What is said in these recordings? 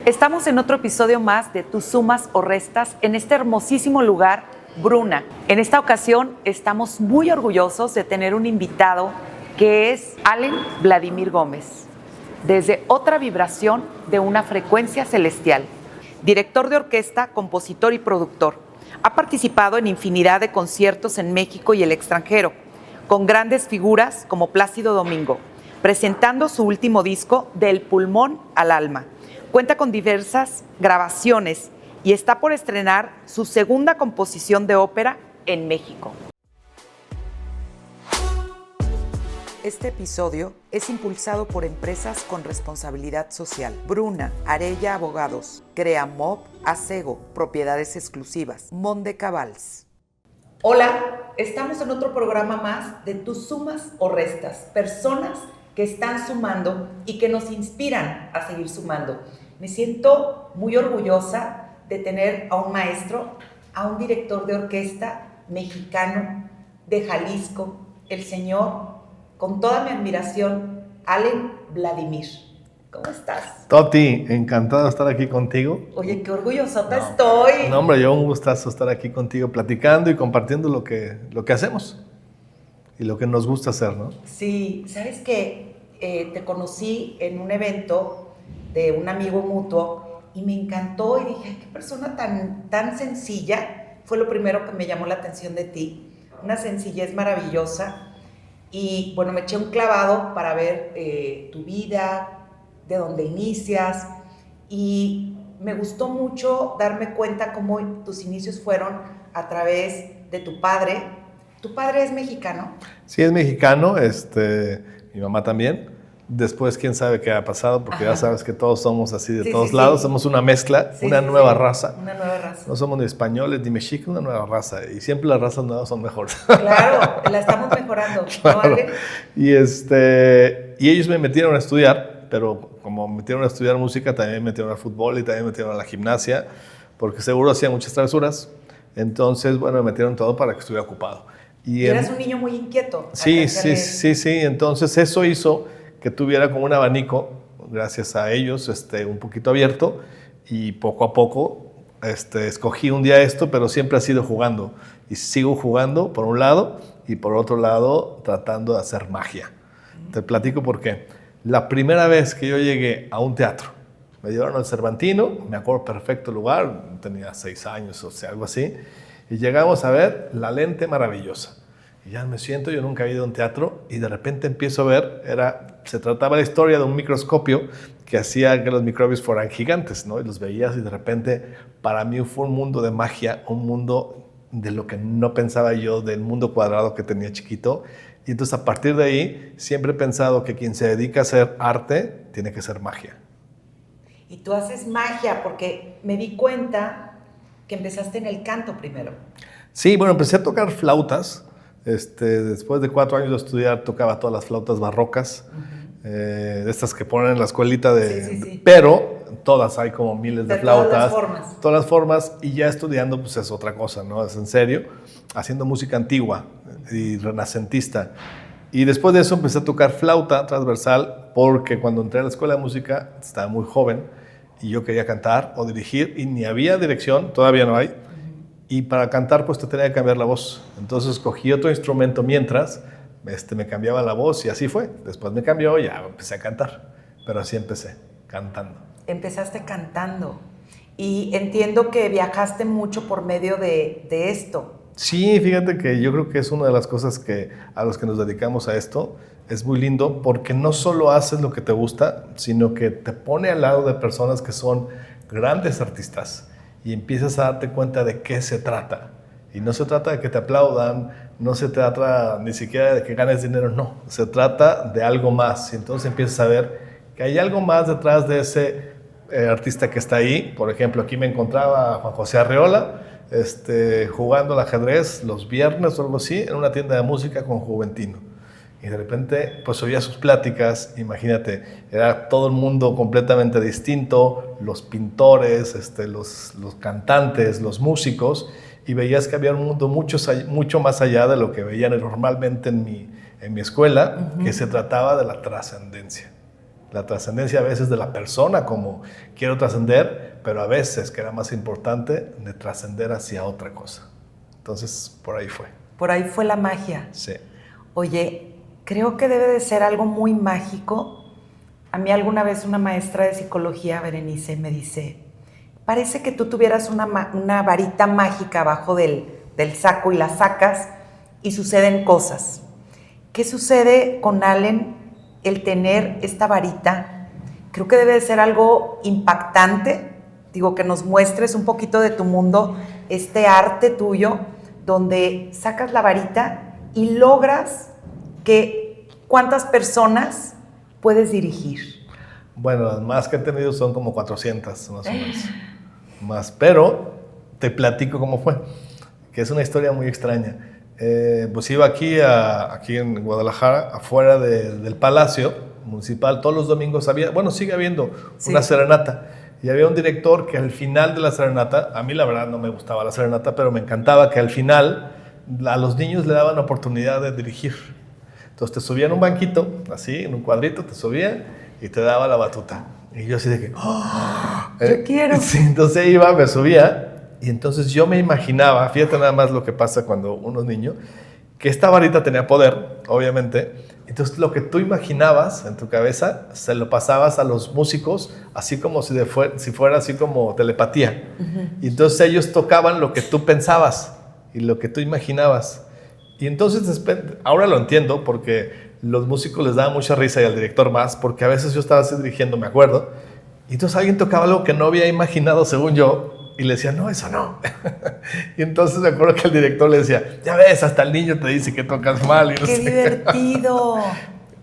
Estamos en otro episodio más de Tú Sumas o Restas en este hermosísimo lugar, Bruna. En esta ocasión estamos muy orgullosos de tener un invitado que es Allen Vladimir Gómez, desde otra vibración de una frecuencia celestial. Director de orquesta, compositor y productor. Ha participado en infinidad de conciertos en México y el extranjero, con grandes figuras como Plácido Domingo, presentando su último disco, Del Pulmón al Alma. Cuenta con diversas grabaciones y está por estrenar su segunda composición de ópera en México. Este episodio es impulsado por empresas con responsabilidad social. Bruna, Arella Abogados, Creamob, Asego, Propiedades Exclusivas, Monde Cabals. Hola, estamos en otro programa más de Tú Sumas o Restas. Personas que están sumando y que nos inspiran a seguir sumando. Me siento muy orgullosa de tener a un maestro, a un director de orquesta mexicano de Jalisco, el señor, con toda mi admiración, Allen Vladimir. ¿Cómo estás? Toti, encantado de estar aquí contigo. Oye, qué orgullosota estoy. No, hombre, yo un gustazo estar aquí contigo, platicando y compartiendo lo que hacemos y lo que nos gusta hacer, ¿no? Sí, ¿sabes qué? Te conocí en un evento de un amigo mutuo y me encantó y dije, ay, qué persona tan sencilla. Fue lo primero que me llamó la atención de ti. Una sencillez maravillosa. Y bueno, me eché un clavado para ver tu vida, de dónde inicias. Y me gustó mucho darme cuenta cómo tus inicios fueron a través de tu padre. ¿Tu padre es mexicano? Sí, es mexicano, mi mamá también. Después, quién sabe qué ha pasado, porque ya sabes que todos somos así de todos lados. Somos una mezcla, una nueva raza. Una nueva raza. No somos ni españoles ni mexicanos, una nueva raza. Y siempre las razas nuevas son mejores. Claro, la estamos mejorando. Claro. ¿No, Allen? Y ellos me metieron a estudiar, pero como me metieron a estudiar música, también me metieron al fútbol y también me metieron a la gimnasia, porque seguro hacía muchas travesuras. Entonces, bueno, me metieron todo para que estuviera ocupado. Y eras un niño muy inquieto. Sí. Entonces, eso hizo que tuviera como un abanico, gracias a ellos, un poquito abierto, y poco a poco escogí un día esto, pero siempre ha sido jugando, y sigo jugando por un lado, y por otro lado tratando de hacer magia. Te platico por qué. La primera vez que yo llegué a un teatro, me llevaron al Cervantino, me acuerdo perfecto el lugar, tenía 6 años, o sea, algo así, y llegamos a ver La Lente Maravillosa. Y ya me siento, yo nunca había ido a un teatro, y de repente empiezo a ver, se trataba la historia de un microscopio que hacía que los microbios fueran gigantes, ¿no? Y los veías y de repente para mí fue un mundo de magia, un mundo de lo que no pensaba yo, del mundo cuadrado que tenía chiquito. Y entonces a partir de ahí siempre he pensado que quien se dedica a hacer arte tiene que ser magia. Y tú haces magia porque me di cuenta que empezaste en el canto primero. Sí, bueno, empecé a tocar flautas. Después de 4 años de estudiar, tocaba todas las flautas barrocas, de estas que ponen en la escuelita Sí. pero todas, hay como miles de flautas. Todas las formas, y ya estudiando, pues es otra cosa, ¿no? Es en serio, haciendo música antigua y renacentista. Y después de eso empecé a tocar flauta transversal, porque cuando entré a la escuela de música estaba muy joven y yo quería cantar o dirigir, y ni había dirección, todavía no hay. Y para cantar, pues te tenía que cambiar la voz. Entonces cogí otro instrumento mientras me cambiaba la voz, y así fue. Después me cambió y ya empecé a cantar. Pero así empecé, cantando. Empezaste cantando. Y entiendo que viajaste mucho por medio de esto. Sí, fíjate que yo creo que es una de las cosas a los que nos dedicamos a esto. Es muy lindo porque no solo haces lo que te gusta, sino que te pone al lado de personas que son grandes artistas. Y empiezas a darte cuenta de qué se trata. Y no se trata de que te aplaudan, no se trata ni siquiera de que ganes dinero, no. Se trata de algo más. Y entonces empiezas a ver que hay algo más detrás de ese artista que está ahí. Por ejemplo, aquí me encontraba Juan José Arreola, jugando al ajedrez los viernes o algo así, en una tienda de música con Juventino. Y de repente, pues oía sus pláticas, imagínate, era todo el mundo completamente distinto, los pintores, los cantantes, los músicos, y veías que había un mundo mucho más allá de lo que veían normalmente en mi escuela, que se trataba de la trascendencia. La trascendencia a veces de la persona, como quiero trascender, pero a veces que era más importante de trascender hacia otra cosa. Entonces, por ahí fue. Por ahí fue la magia. Sí. Oye, creo que debe de ser algo muy mágico. A mí alguna vez una maestra de psicología, Berenice, me dice, parece que tú tuvieras una varita mágica abajo del saco y la sacas y suceden cosas. ¿Qué sucede con Allen el tener esta varita? Creo que debe de ser algo impactante. Digo, que nos muestres un poquito de tu mundo, este arte tuyo, donde sacas la varita y logras que ¿cuántas personas puedes dirigir? Bueno, las más que he tenido son como 400, más o menos. Más, pero te platico cómo fue, que es una historia muy extraña. Pues iba aquí en Guadalajara, afuera del Palacio Municipal, todos los domingos había, bueno, sigue habiendo una serenata. Y había un director que al final de la serenata, a mí la verdad no me gustaba la serenata, pero me encantaba que al final a los niños le daban oportunidad de dirigir. Entonces te subía en un banquito, así, en un cuadrito, te subía y te daba la batuta. Y yo así de que, ¡oh! Yo quiero. Sí, entonces iba, me subía y entonces yo me imaginaba, fíjate nada más lo que pasa cuando uno es niño, que esta varita tenía poder, obviamente. Entonces lo que tú imaginabas en tu cabeza se lo pasabas a los músicos, así como si fuera así como telepatía. Y entonces ellos tocaban lo que tú pensabas y lo que tú imaginabas. Y entonces ahora lo entiendo porque los músicos les daba mucha risa y al director más, porque a veces yo estaba así dirigiendo, me acuerdo, y entonces alguien tocaba algo que no había imaginado según yo, y le decía, no, eso no. Y entonces me acuerdo que el director le decía, ya ves, hasta el niño te dice que tocas mal. Y no ¡Qué sé. divertido!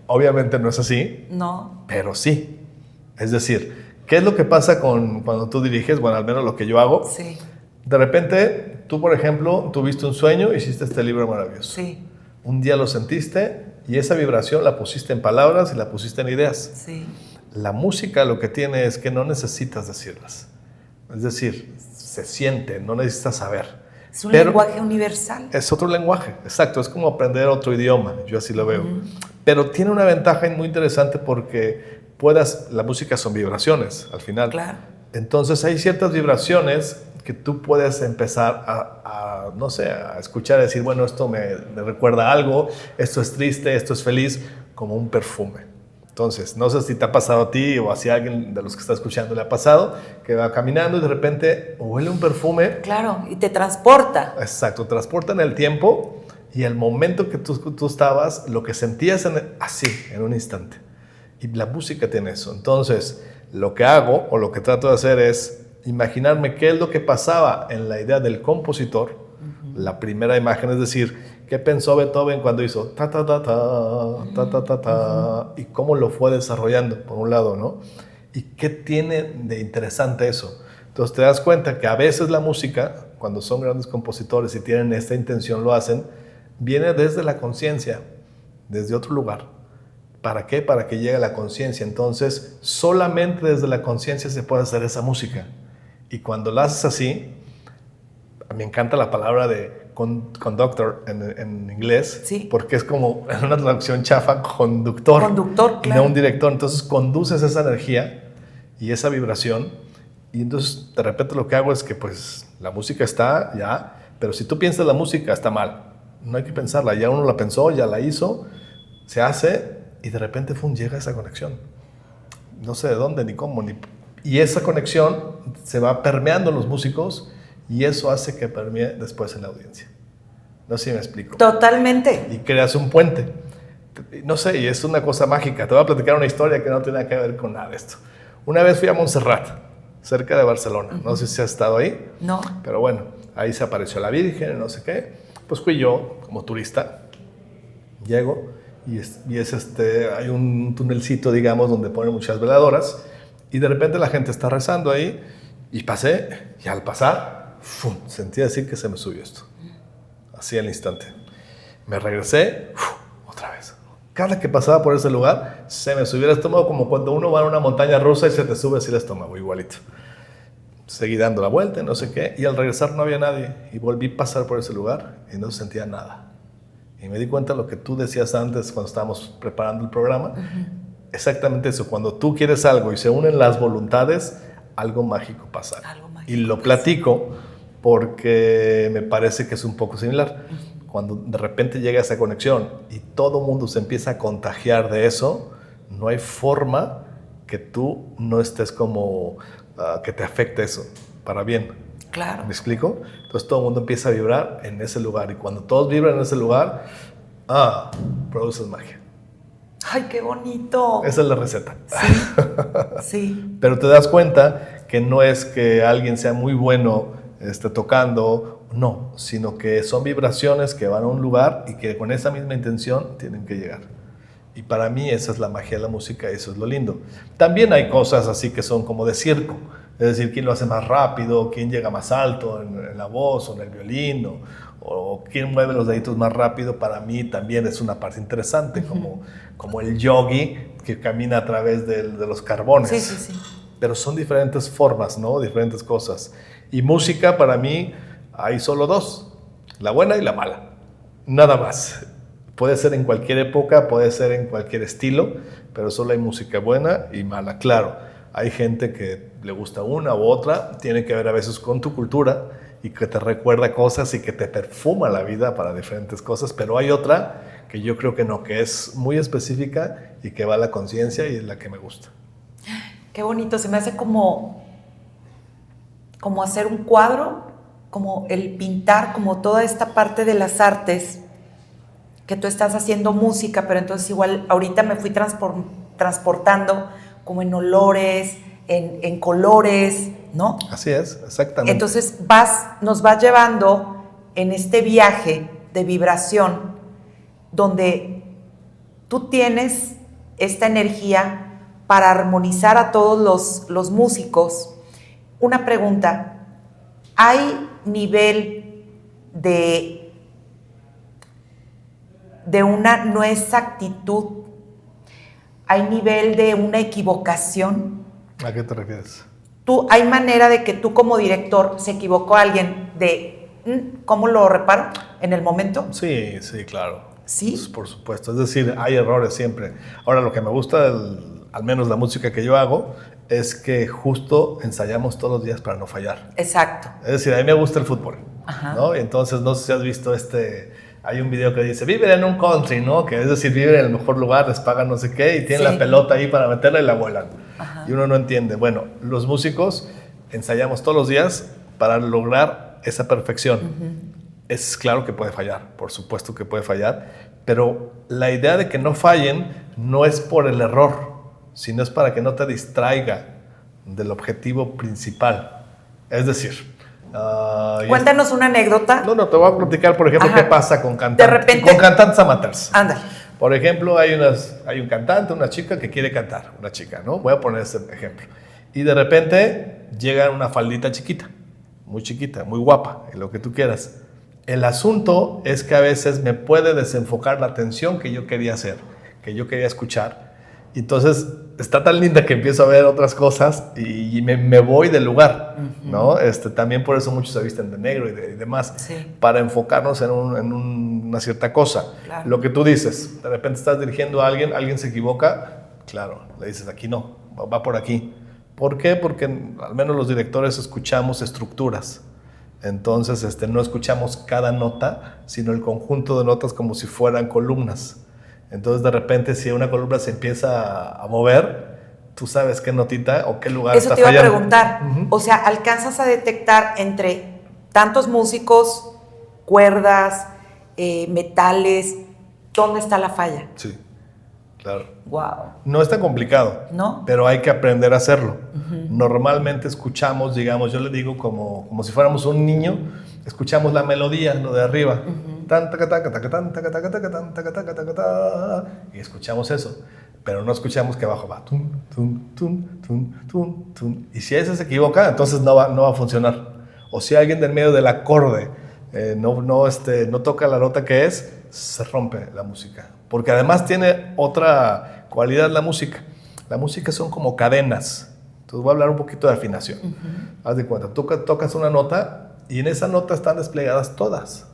Obviamente no es así. No. Pero sí. Es decir, ¿qué es lo que pasa cuando tú diriges? Bueno, al menos lo que yo hago. Sí. De repente, tú, por ejemplo, tuviste un sueño, hiciste este libro maravilloso. Sí. Un día lo sentiste y esa vibración la pusiste en palabras y la pusiste en ideas. Sí. La música lo que tiene es que no necesitas decirlas. Es decir, se siente, no necesitas saber. Es un lenguaje universal. Es otro lenguaje, exacto. Es como aprender otro idioma, yo así lo veo. Pero tiene una ventaja muy interesante porque la música son vibraciones al final. Claro. Entonces hay ciertas vibraciones que tú puedes empezar no sé, a escuchar y decir, bueno, esto me recuerda algo, esto es triste, esto es feliz, como un perfume. Entonces, no sé si te ha pasado a ti o si a alguien de los que está escuchando le ha pasado, que va caminando y de repente huele un perfume. Claro, y te transporta. Exacto, transporta en el tiempo y el momento que tú estabas, lo que sentías así, en un instante. Y la música tiene eso. Entonces, lo que hago o lo que trato de hacer es imaginarme qué es lo que pasaba en la idea del compositor, la primera imagen, es decir, qué pensó Beethoven cuando hizo ta ta ta ta ta ta ta ta y cómo lo fue desarrollando, por un lado, ¿no? Y qué tiene de interesante eso. Entonces te das cuenta que a veces la música, cuando son grandes compositores y tienen esta intención, lo hacen, viene desde la conciencia, desde otro lugar. ¿Para qué? Para que llegue a la conciencia. Entonces, solamente desde la conciencia se puede hacer esa música. Y cuando la haces así, me encanta la palabra de conductor en inglés, sí, porque es como en una traducción chafa, conductor. Conductor, claro. Y no un director. Entonces conduces esa energía y esa vibración. Y entonces de repente lo que hago es que pues la música está ya, pero si tú piensas la música está mal. No hay que pensarla. Ya uno la pensó, ya la hizo, se hace y de repente llega esa conexión. No sé de dónde, ni cómo, y esa conexión se va permeando en los músicos y eso hace que permee después en la audiencia. No sé si me explico. Totalmente. Y creas un puente. No sé, y es una cosa mágica. Te voy a platicar una historia que no tiene nada que ver con nada de esto. Una vez fui a Montserrat, cerca de Barcelona. No sé si has estado ahí. No. Pero bueno, ahí se apareció la Virgen, no sé qué. Pues fui yo, como turista. Llego y hay un tunelcito, digamos, donde ponen muchas veladoras. Y de repente la gente está rezando ahí. Y pasé, y al pasar, ¡fum!, sentí decir que se me subió esto. Así al instante. Me regresé, otra vez. Cada que pasaba por ese lugar, se me subía el estómago como cuando uno va a una montaña rusa y se te sube así el estómago, igualito. Seguí dando la vuelta, no sé qué, y al regresar no había nadie. Y volví a pasar por ese lugar y no sentía nada. Y me di cuenta de lo que tú decías antes cuando estábamos preparando el programa. exactamente eso. Cuando tú quieres algo y se unen las voluntades, algo mágico pasa. Algo mágico y lo pasa. Platico porque me parece que es un poco similar. Cuando de repente llega esa conexión y todo mundo se empieza a contagiar de eso, no hay forma que tú no estés como que te afecte eso para bien. Claro. ¿Me explico? Entonces todo el mundo empieza a vibrar en ese lugar y cuando todos vibran en ese lugar, produces magia. ¡Ay, qué bonito! Esa es la receta. Sí. Pero te das cuenta que no es que alguien sea muy bueno tocando, no, sino que son vibraciones que van a un lugar y que con esa misma intención tienen que llegar. Y para mí esa es la magia de la música y eso es lo lindo. También hay cosas así que son como de circo, es decir, quién lo hace más rápido, quién llega más alto en la voz o en el violín, o quién mueve los deditos más rápido. Para mí también es una parte interesante, como el yogi que camina a través de los carbones. Sí. Pero son diferentes formas, ¿no? Diferentes cosas. Y música para mí hay solo dos, la buena y la mala, nada más. Puede ser en cualquier época, puede ser en cualquier estilo, pero solo hay música buena y mala. Claro, hay gente que le gusta una u otra, tiene que ver a veces con tu cultura y que te recuerda cosas y que te perfuma la vida para diferentes cosas, pero hay otra que yo creo que no, que es muy específica y que va a la conciencia y es la que me gusta. Qué bonito, se me hace como hacer un cuadro, como el pintar, como toda esta parte de las artes, que tú estás haciendo música, pero entonces igual ahorita me fui transportando como en olores, en colores, ¿no? Así es, exactamente. Entonces nos vas llevando en este viaje de vibración donde tú tienes esta energía para armonizar a todos los músicos. Una pregunta, ¿hay nivel de una no exactitud? ¿Hay nivel de una equivocación? ¿A qué te refieres? ¿Hay manera de que tú como director se equivocó alguien de cómo lo reparo en el momento? Sí, claro. ¿Sí? Pues, por supuesto. Es decir, hay errores siempre. Ahora, lo que me gusta, al menos la música que yo hago, es que justo ensayamos todos los días para no fallar. Exacto. Es decir, a mí me gusta el fútbol, Ajá. ¿no? Y entonces, no sé si has visto hay un video que dice, viven en un country, ¿no? Que es decir, viven en el mejor lugar, les pagan no sé qué y tienen la pelota ahí para meterla y la vuelan. Ajá. Y uno no entiende. Bueno, los músicos ensayamos todos los días para lograr esa perfección. Es claro que puede fallar, por supuesto que puede fallar, pero la idea de que no fallen no es por el error, sino es para que no te distraiga del objetivo principal. Es decir, cuéntanos una anécdota. No, te voy a platicar, por ejemplo, qué pasa con De repente, con cantantes amateurs. Ándale. Por ejemplo, hay un cantante, una chica que quiere cantar, una chica, ¿no? Voy a poner ese ejemplo. Y de repente llega una faldita chiquita, muy guapa, en lo que tú quieras. El asunto es que a veces me puede desenfocar la atención que yo quería hacer, que yo quería escuchar. Y entonces está tan linda que empiezo a ver otras cosas y me voy del lugar, ¿no? También por eso muchos se visten de negro y demás, para enfocarnos en una cierta cosa. Claro. Lo que tú dices, de repente estás dirigiendo a alguien se equivoca, claro, le dices aquí no, va por aquí. ¿Por qué? Porque al menos los directores escuchamos estructuras. Entonces no escuchamos cada nota, sino el conjunto de notas como si fueran columnas. Entonces, de repente, si una columna se empieza a mover, tú sabes qué notita o qué lugar está fallando. Eso te iba a preguntar. O sea, ¿alcanzas a detectar entre tantos músicos, cuerdas, metales, dónde está la falla? Sí, claro. Wow. No es tan complicado, ¿no? Pero hay que aprender a hacerlo. Normalmente escuchamos, digamos, yo le digo como si fuéramos un niño, escuchamos la melodía, lo de arriba. Y escuchamos eso, pero no escuchamos que abajo va tum, tum, tum, tum, tum, tum. Y si ese se equivoca, entonces no va a funcionar. O si alguien del medio del acorde no toca la nota que es, se rompe la música. Porque además tiene otra cualidad la música. La música son como cadenas. Entonces voy a hablar un poquito de afinación. Haz de cuenta, tú tocas una nota y en esa nota están desplegadas todas.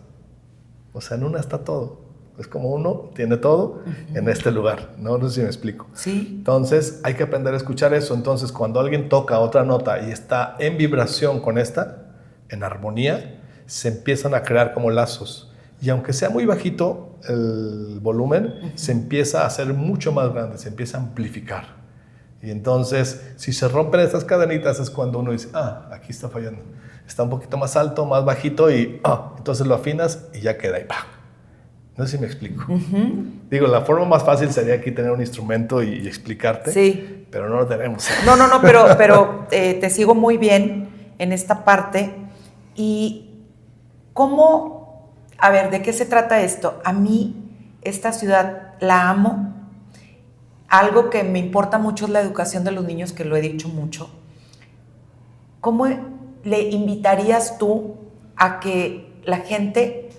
O sea, en una está todo. Es como uno tiene todo en este lugar, ¿no? No sé si me explico. Sí. Entonces hay que aprender a escuchar eso. Entonces cuando alguien toca otra nota y está en vibración con esta, en armonía, se empiezan a crear como lazos. Y aunque sea muy bajito el volumen, se empieza a hacer mucho más grande, se empieza a amplificar. Y entonces, si se rompen estas cadenitas, es cuando uno dice, aquí está fallando. Está un poquito más alto, más bajito, y entonces lo afinas y ya queda ahí. ¡Pah! No sé si me explico. Digo, la forma más fácil sería aquí tener un instrumento y explicarte, sí, pero no lo tenemos. No, pero te sigo muy bien en esta parte. ¿Y cómo, a ver, de qué se trata esto? A mí, esta ciudad la amo. Algo que me importa mucho es la educación de los niños, que lo he dicho mucho. ¿Cómo le invitarías tú a que la gente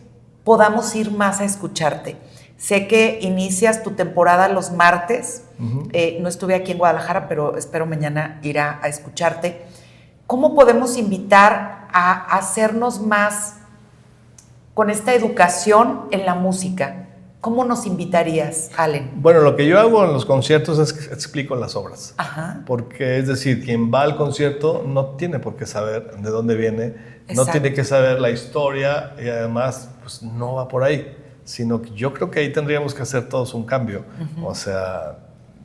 podamos ir más a escucharte? Sé que inicias tu temporada los martes. No estuve aquí en Guadalajara, pero espero mañana ir a escucharte. ¿Cómo podemos invitar a hacernos más con esta educación en la música? ¿Cómo nos invitarías, Allen? Bueno, lo que yo hago en los conciertos es que explico las obras. Ajá. Porque, es decir, quien va al concierto no tiene por qué saber de dónde viene, Exacto. no tiene que saber la historia y además pues, no va por ahí. Sino que yo creo que ahí tendríamos que hacer todos un cambio. O sea,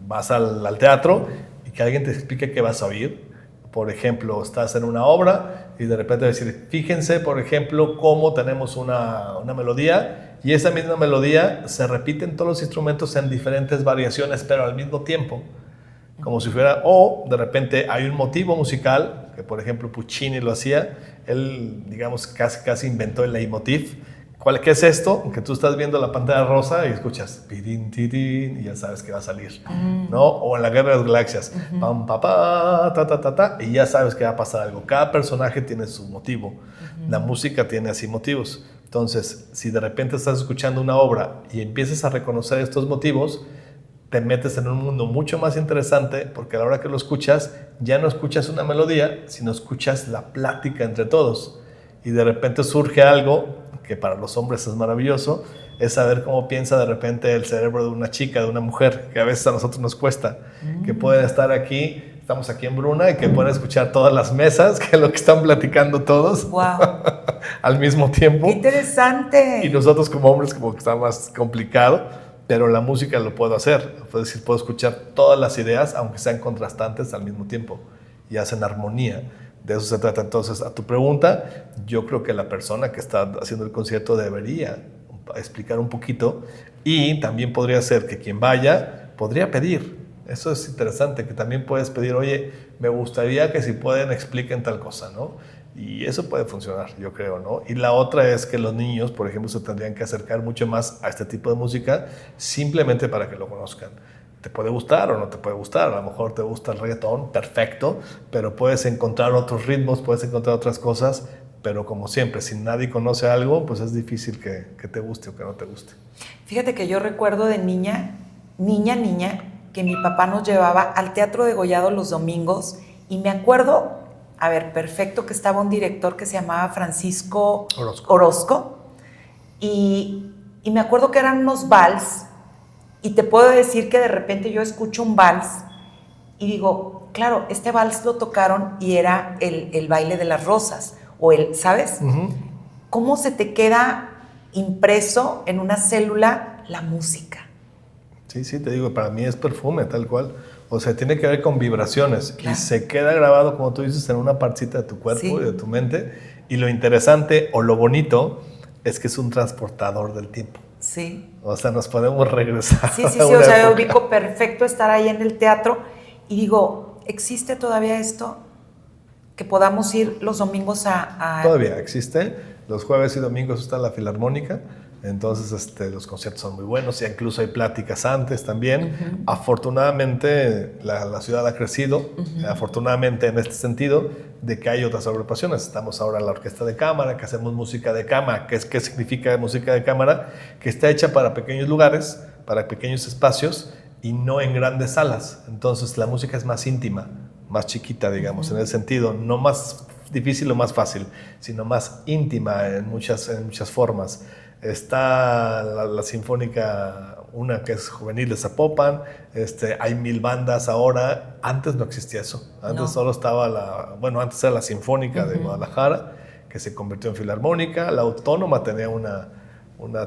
vas al teatro y que alguien te explique qué vas a oír. Por ejemplo, estás en una obra y de repente decir, fíjense, por ejemplo, cómo tenemos una melodía y esa misma melodía se repite en todos los instrumentos en diferentes variaciones, pero al mismo tiempo. Como si fuera, o de repente hay un motivo musical, que por ejemplo Puccini lo hacía, él, digamos, casi inventó el leitmotiv. ¿Qué es esto? Que tú estás viendo la pantalla rosa y escuchas pirin, tirin, y ya sabes que va a salir, ¿no? O en la Guerra de las Galaxias, pam, pa, pa, ta, ta, ta, ta, y ya sabes que va a pasar algo. Cada personaje tiene su motivo. La música tiene así motivos. Entonces, si de repente estás escuchando una obra y empiezas a reconocer estos motivos, te metes en un mundo mucho más interesante, porque a la hora que lo escuchas, ya no escuchas una melodía, sino escuchas la plática entre todos. Y de repente surge algo que para los hombres es maravilloso, es saber cómo piensa de repente el cerebro de una chica, de una mujer, que a veces a nosotros nos cuesta, que pueden estar aquí, estamos aquí en Bruna, y que pueden escuchar todas las mesas, que es lo que están platicando todos, ¡Wow! al mismo tiempo. ¡Qué interesante! Y nosotros como hombres como que está más complicado, pero la música lo puedo hacer, es decir, puedo escuchar todas las ideas, aunque sean contrastantes al mismo tiempo, y hacen armonía. De eso se trata. Entonces, a tu pregunta, yo creo que la persona que está haciendo el concierto debería explicar un poquito, y también podría ser que quien vaya podría pedir. Eso es interesante, que también puedes pedir, oye, me gustaría que si pueden expliquen tal cosa, ¿no? Y eso puede funcionar, yo creo, ¿no? Y la otra es que los niños, por ejemplo, se tendrían que acercar mucho más a este tipo de música simplemente para que lo conozcan. Te puede gustar o no te puede gustar, a lo mejor te gusta el reggaetón, perfecto, pero puedes encontrar otros ritmos, puedes encontrar otras cosas, pero como siempre, si nadie conoce algo, pues es difícil que te guste o que no te guste. Fíjate que yo recuerdo de niña, que mi papá nos llevaba al Teatro Degollado los domingos, y me acuerdo, a ver, perfecto, que estaba un director que se llamaba Francisco Orozco, y me acuerdo que eran unos vals. Y te puedo decir que de repente yo escucho un vals y digo, claro, este vals lo tocaron y era el baile de las rosas, o ¿sabes? ¿Cómo se te queda impreso en una célula la música? Sí, te digo, para mí es perfume, tal cual. O sea, tiene que ver con vibraciones. Claro. Y se queda grabado, como tú dices, en una partecita de tu cuerpo y de tu mente. Y lo interesante o lo bonito es que es un transportador del tiempo. Sí. O sea, nos podemos regresar. Sí, o sea, yo ubico perfecto estar ahí en el teatro y digo, ¿existe todavía esto? Que podamos ir los domingos a... Todavía existe. Los jueves y domingos está la Filarmónica. Entonces, los conciertos son muy buenos. Y incluso hay pláticas antes también. Afortunadamente, la ciudad ha crecido. Afortunadamente, en este sentido, de que hay otras agrupaciones. Estamos ahora en la Orquesta de Cámara, que hacemos música de cámara. ¿Qué significa música de cámara? Que está hecha para pequeños lugares, para pequeños espacios y no en grandes salas. Entonces, la música es más íntima, más chiquita, digamos, en ese sentido. No más difícil o más fácil, sino más íntima en muchas formas. está la Sinfónica, una que es juvenil de Zapopan, hay 1000 bandas ahora. Antes no existía eso. Antes solo estaba antes era la Sinfónica de Guadalajara, que se convirtió en Filarmónica. La Autónoma tenía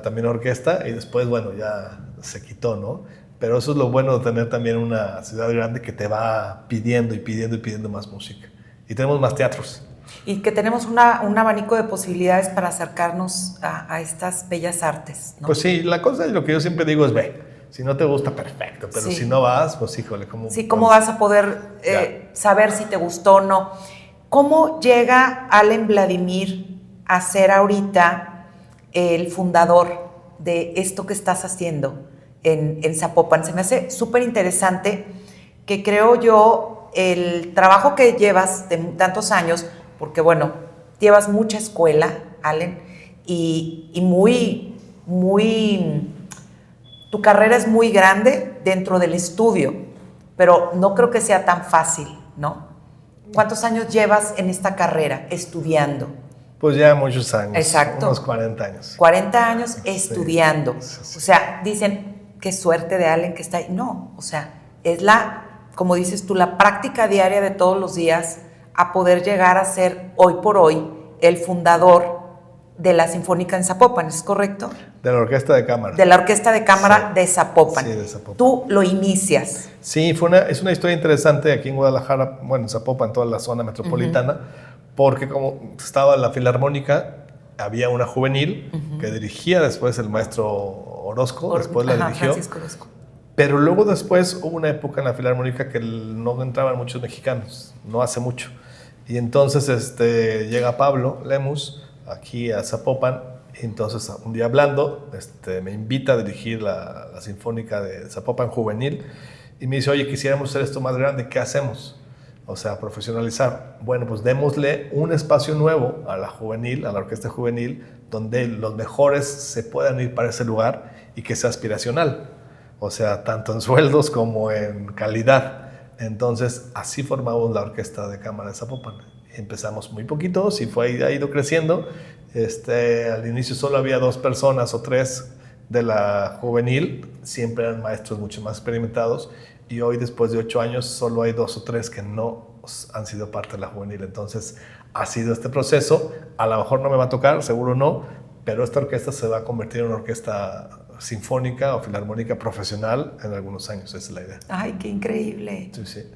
también orquesta y después, ya se quitó, ¿no? Pero eso es lo bueno de tener también una ciudad grande que te va pidiendo y pidiendo y pidiendo más música. Y tenemos más teatros. Y que tenemos un abanico de posibilidades para acercarnos a estas bellas artes, ¿no? Pues sí, la cosa, lo que yo siempre digo es ve. Si no te gusta, perfecto. Pero si no vas, pues híjole, ¿cómo? Sí, ¿cómo vas a poder saber si te gustó o no? ¿Cómo llega Allen Vladimir a ser ahorita el fundador de esto que estás haciendo en Zapopan? Se me hace súper interesante que creo yo el trabajo que llevas de tantos años, porque llevas mucha escuela, Allen, y tu carrera es muy grande dentro del estudio, pero no creo que sea tan fácil, ¿no? ¿Cuántos años llevas en esta carrera estudiando? Pues ya muchos años. Exacto. Unos 40 años. 40 años estudiando. Sí. O sea, dicen, qué suerte de Allen que está ahí. No, o sea, es como dices tú, la práctica diaria de todos los días a poder llegar a ser hoy por hoy el fundador de la Sinfónica en Zapopan, ¿es correcto? De la Orquesta de Cámara. De la Orquesta de Cámara de Zapopan. Sí, de Zapopan. Tú lo inicias. Sí, es una historia interesante aquí en Guadalajara, en Zapopan, toda la zona metropolitana, porque como estaba la Filarmónica, había una juvenil que dirigía después el maestro Orozco, después la dirigió. Francisco Orozco. Pero luego después hubo una época en la Filarmónica que no entraban muchos mexicanos, no hace mucho. Y entonces llega Pablo Lemus aquí a Zapopan, y entonces un día hablando me invita a dirigir la Sinfónica de Zapopan juvenil y me dice, oye, quisiéramos hacer esto más grande, ¿qué hacemos? O sea, profesionalizar. Bueno, pues démosle un espacio nuevo a la juvenil, a la orquesta juvenil, donde los mejores se puedan ir para ese lugar y que sea aspiracional. O sea, tanto en sueldos como en calidad. Entonces, así formamos la Orquesta de Cámara de Zapopan. Empezamos muy poquitos y ha ido creciendo. Al inicio solo había 2 personas o 3 de la juvenil. Siempre eran maestros mucho más experimentados. Y hoy, después de 8 años, solo hay 2 o 3 que no han sido parte de la juvenil. Entonces, ha sido este proceso. A lo mejor no me va a tocar, seguro no, pero esta orquesta se va a convertir en una orquesta sinfónica o filarmónica profesional en algunos años. Esa es la idea. ¡Ay, qué increíble! Sí, sí.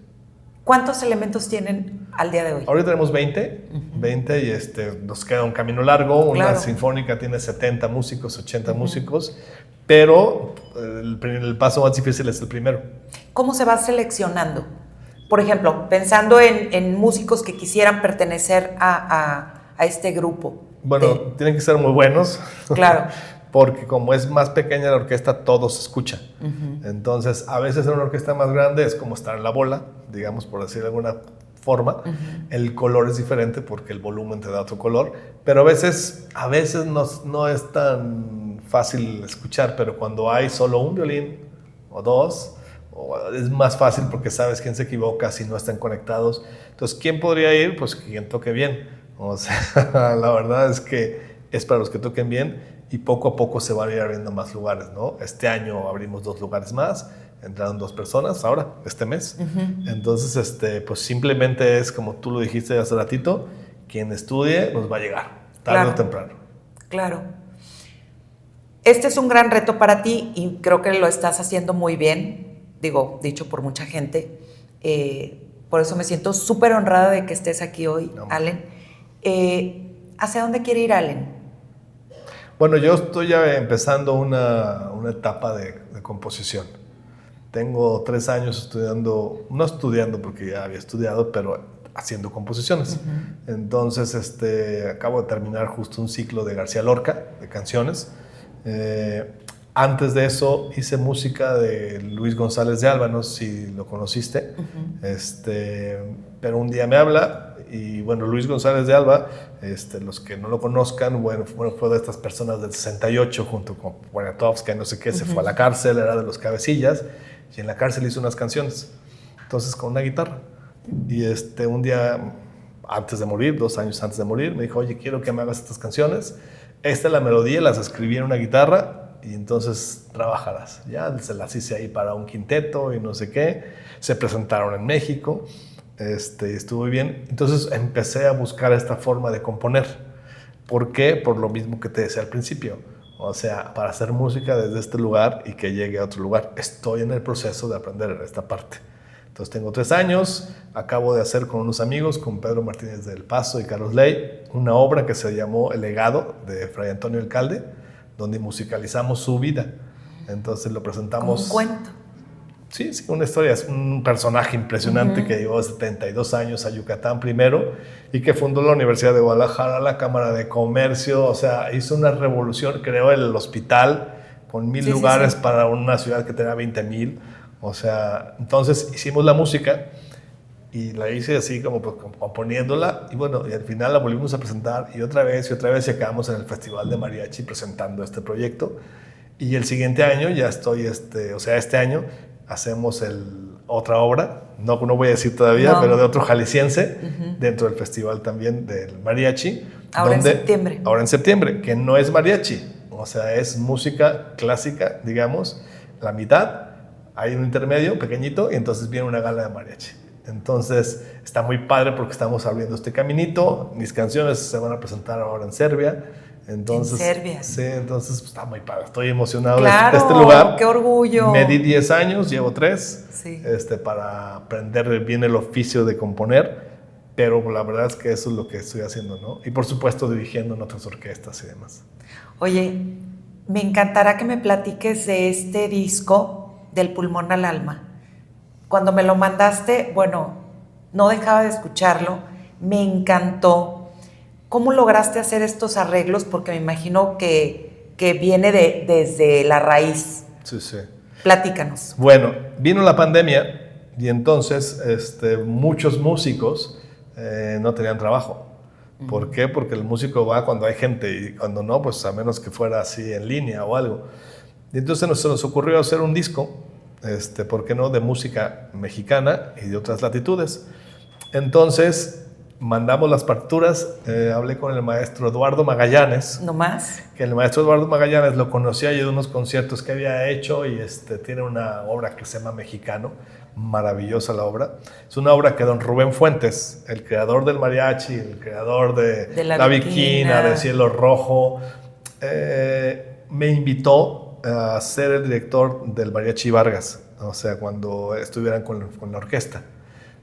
¿Cuántos elementos tienen al día de hoy? Ahorita tenemos 20, 20 y nos queda un camino largo. Una sinfónica tiene 70 músicos, 80 músicos, pero el paso más difícil es el primero. ¿Cómo se va seleccionando? Por ejemplo, pensando en músicos que quisieran pertenecer a este grupo. Bueno, tienen que ser muy buenos. Claro. Porque como es más pequeña la orquesta, todo se escucha. Entonces, a veces en una orquesta más grande es como estar en la bola, digamos, por decir de alguna forma. El color es diferente porque el volumen te da otro color, pero a veces no es tan fácil escuchar, pero cuando hay solo un violín o 2, es más fácil porque sabes quién se equivoca si no están conectados. Entonces, ¿quién podría ir? Pues quien toque bien. O sea, la verdad es que es para los que toquen bien. Y poco a poco se van a ir abriendo más lugares, ¿no? Este año abrimos 2 lugares más, entraron 2 personas ahora, este mes. Entonces, pues simplemente es como tú lo dijiste hace ratito, quien estudie nos va a llegar, tarde o temprano. Claro. Este es un gran reto para ti y creo que lo estás haciendo muy bien, dicho por mucha gente. Por eso me siento súper honrada de que estés aquí hoy, Allen. ¿Hacia dónde quiere ir Allen? Bueno, yo estoy ya empezando una etapa de composición. Tengo 3 años no estudiando porque ya había estudiado, pero haciendo composiciones. Entonces, acabo de terminar justo un ciclo de García Lorca, de canciones. Antes de eso hice música de Luis González de Alba, no sé si lo conociste. Pero un día me habla y bueno, Luis González de Alba, los que no lo conozcan, fue de estas personas del 68 junto con Poniatowski, no sé qué, se fue a la cárcel, era de los cabecillas y en la cárcel hizo unas canciones, entonces con una guitarra. Y un día antes de morir, 2 años antes de morir, me dijo, oye, quiero que me hagas estas canciones. esta es la melodía, las escribí en una guitarra y entonces trabajarás. Ya se las hice ahí para un quinteto y no sé qué. Se presentaron en México, estuvo bien. Entonces empecé a buscar esta forma de componer. ¿Por qué? Por lo mismo que te decía al principio. O sea, para hacer música desde este lugar y que llegue a otro lugar. Estoy en el proceso de aprender esta parte. Entonces tengo 3 años, acabo de hacer con unos amigos, con Pedro Martínez del Paso y Carlos Ley, una obra que se llamó El legado de Fray Antonio Alcalde, donde musicalizamos su vida. Entonces lo presentamos... Como un cuento. Sí, una historia. Es un personaje impresionante que llegó 72 años a Yucatán primero y que fundó la Universidad de Guadalajara, la Cámara de Comercio. O sea, hizo una revolución, creó el hospital con 1000 lugares para una ciudad que tenía 20,000. O sea, entonces hicimos la música y la hice así como componiéndola y bueno, y al final la volvimos a presentar y otra vez y acabamos en el Festival de Mariachi presentando este proyecto. Y el siguiente año ya estoy, este año hacemos otra obra, no voy a decir todavía, pero de otro jalisciense, dentro del festival también del mariachi. Ahora en septiembre. Ahora en septiembre, que no es mariachi, o sea, es música clásica, digamos, la mitad. Hay un intermedio pequeñito y entonces viene una gala de mariachi. Entonces está muy padre porque estamos abriendo este caminito. Mis canciones se van a presentar ahora en Serbia. Entonces, en Serbia. Sí, entonces pues, está muy padre. Estoy emocionado claro, de este lugar. ¡Qué orgullo! Me di 10 años, llevo 3 sí. Para aprender bien el oficio de componer. Pero la verdad es que eso es lo que estoy haciendo, ¿no? Y por supuesto dirigiendo en otras orquestas y demás. Oye, me encantará que me platiques de este disco Del pulmón al alma. Cuando me lo mandaste, bueno, no dejaba de escucharlo, me encantó. ¿Cómo lograste hacer estos arreglos? Porque me imagino que viene desde la raíz. Sí, sí. Platícanos. Bueno, vino la pandemia y entonces muchos músicos no tenían trabajo. ¿Por qué? Porque el músico va cuando hay gente y cuando no, pues a menos que fuera así en línea o algo. Y entonces se nos ocurrió hacer un disco, ¿por qué no?, de música mexicana y de otras latitudes. Entonces mandamos las partituras, hablé con el maestro Eduardo Magallanes. ¿No más? Que el maestro Eduardo Magallanes lo conocía yo de unos conciertos que había hecho y tiene una obra que se llama Mexicano, maravillosa la obra. Es una obra que don Rubén Fuentes, el creador del mariachi, el creador de La Bikina, de Cielo Rojo, me invitó a ser el director del Mariachi Vargas, o sea, cuando estuvieran con la orquesta.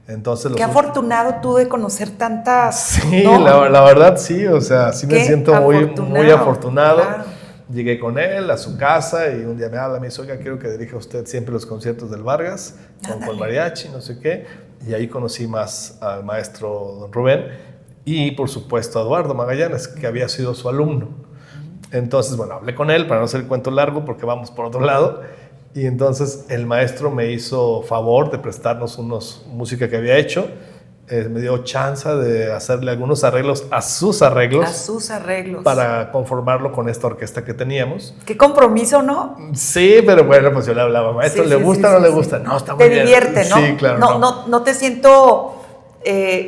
Entonces, qué afortunado tú de conocer tantas... Sí, ¿no? la verdad sí, o sea, sí me siento muy afortunado. Claro. Llegué con él a su casa y un día me habla, me dice, oiga, quiero que dirija usted siempre los conciertos del Vargas, con mariachi, no sé qué. Y ahí conocí más al maestro don Rubén y, por supuesto, a Eduardo Magallanes, que había sido su alumno. Entonces, bueno, hablé con él para no hacer el cuento largo porque vamos por otro lado. Y entonces el maestro me hizo favor de prestarnos música que había hecho. Me dio chance de hacerle algunos arreglos a sus arreglos. A sus arreglos. Para conformarlo con esta orquesta que teníamos. Qué compromiso, ¿no? Sí, pero bueno, pues yo le hablaba, maestro, ¿le gusta o no le gusta? No, está muy bien. Te divierte, ¿no? Sí, claro. No te siento,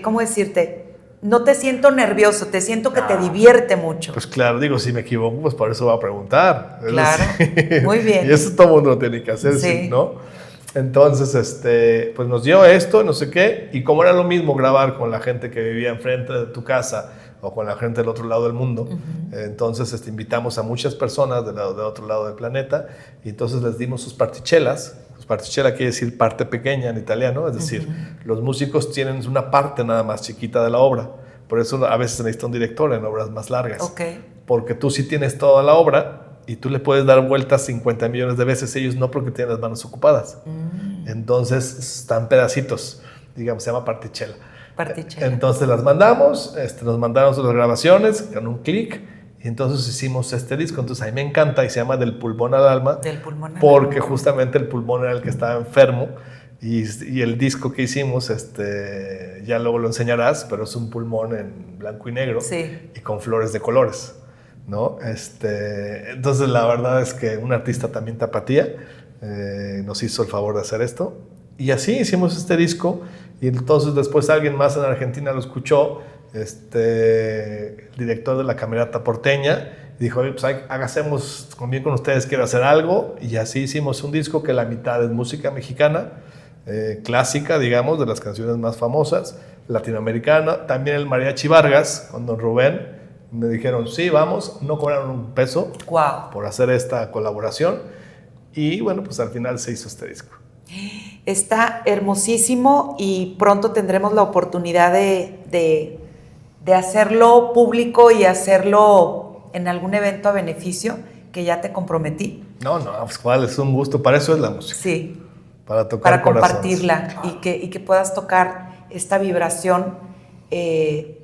¿cómo decirte? No te siento nervioso, te siento que te divierte mucho. Pues claro, digo, si me equivoco, pues por eso va a preguntar. Claro, muy bien. Y eso todo el mundo lo tiene que hacer, sí, ¿no? Entonces, pues nos dio esto, no sé qué, y como era lo mismo grabar con la gente que vivía enfrente de tu casa o con la gente del otro lado del mundo, entonces invitamos a muchas personas del otro lado del planeta y entonces les dimos sus partichelas. Particella quiere decir parte pequeña en italiano, es decir, los músicos tienen una parte nada más chiquita de la obra. Por eso a veces se necesita un director en obras más largas. Okay. Porque tú sí tienes toda la obra y tú le puedes dar vueltas 50 millones de veces, ellos no, porque tienen las manos ocupadas. Entonces están pedacitos, digamos, se llama particella. Entonces las mandamos, nos mandaron sus grabaciones con un clic. Y entonces hicimos este disco, entonces a mí me encanta y se llama Del pulmón al alma. Del pulmón al porque alma. Justamente el pulmón era el que estaba enfermo y el disco que hicimos, ya luego lo enseñarás, pero es un pulmón en blanco y negro y con flores de colores, ¿no? Entonces la verdad es que un artista también tapatía nos hizo el favor de hacer esto y así hicimos este disco y entonces después alguien más en Argentina lo escuchó, el director de la Camerata Porteña, Y dijo, pues hagamos conmigo con ustedes, quiero hacer algo. Y así hicimos un disco que la mitad es música mexicana, clásica, digamos, de las canciones más famosas, latinoamericana. También el Mariachi Vargas, con don Rubén. Me dijeron, sí, vamos. No cobraron un peso por hacer esta colaboración. Y bueno, pues al final se hizo este disco. Está hermosísimo y pronto tendremos la oportunidad de hacerlo público y hacerlo en algún evento a beneficio, que ya te comprometí. No, pues cuál, es un gusto. Para eso es la música. Sí. Para tocar para corazones. Compartirla y que puedas tocar esta vibración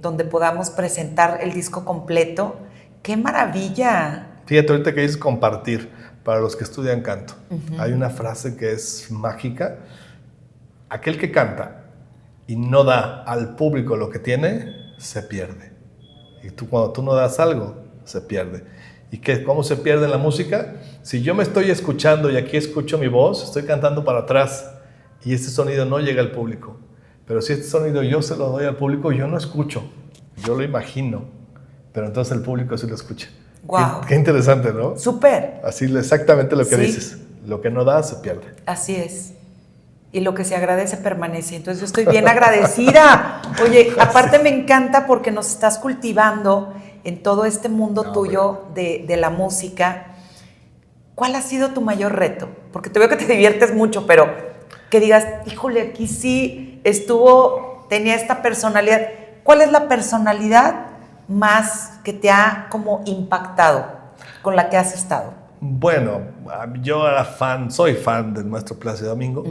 donde podamos presentar el disco completo. ¡Qué maravilla! Fíjate, ahorita que dices compartir, para los que estudian canto, hay una frase que es mágica. Aquel que canta y no da al público lo que tiene, se pierde. Y cuando tú no das algo, se pierde. ¿Y cómo se pierde la música? Si yo me estoy escuchando y aquí escucho mi voz, estoy cantando para atrás y este sonido no llega al público. Pero si este sonido yo se lo doy al público, yo no escucho, yo lo imagino, pero entonces el público sí lo escucha. Wow. Qué interesante, ¿no? Súper. Así exactamente lo que dices. Lo que no da, se pierde. Así es. Y lo que se agradece permanece. Entonces yo estoy bien agradecida. Oye, aparte me encanta porque nos estás cultivando en todo este mundo tuyo de la música. ¿Cuál ha sido tu mayor reto? Porque te veo que te diviertes mucho, pero que digas, híjole, aquí sí tenía esta personalidad. ¿Cuál es la personalidad más que te ha como impactado, con la que has estado? Bueno, yo soy fan del maestro Plácido Domingo,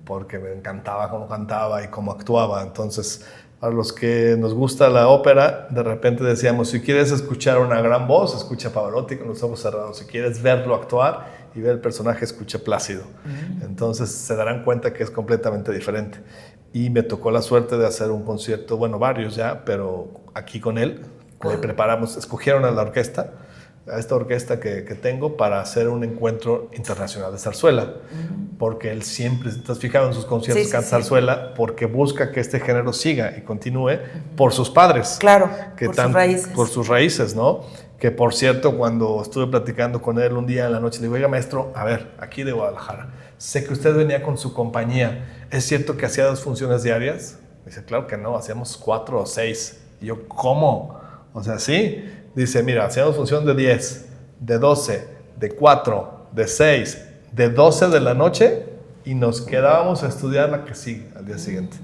porque me encantaba cómo cantaba y cómo actuaba. Entonces, a los que nos gusta la ópera, de repente decíamos, si quieres escuchar una gran voz, escucha a Pavarotti con los ojos cerrados. Si quieres verlo actuar y ver el personaje, escucha Plácido. Entonces, se darán cuenta que es completamente diferente. Y me tocó la suerte de hacer un concierto, bueno, varios ya, pero aquí con él. Escogieron a la orquesta, a esta orquesta que tengo, para hacer un encuentro internacional de zarzuela, porque él siempre, si te has fijado en sus conciertos, canta zarzuela, porque busca que este género siga y continúe por sus padres. Claro, sus raíces. Por sus raíces, ¿no? Que por cierto, cuando estuve platicando con él un día en la noche, le digo, oiga maestro, a ver, aquí de Guadalajara, sé que usted venía con su compañía, ¿es cierto que hacía 2 funciones diarias? Me dice, claro que no, hacíamos 4 o 6. Y yo, ¿cómo? O sea, sí. Dice, mira, hacíamos función de 10, de 12, de 4, de 6, de 12 de la noche y nos quedábamos a estudiar la que sigue al día siguiente.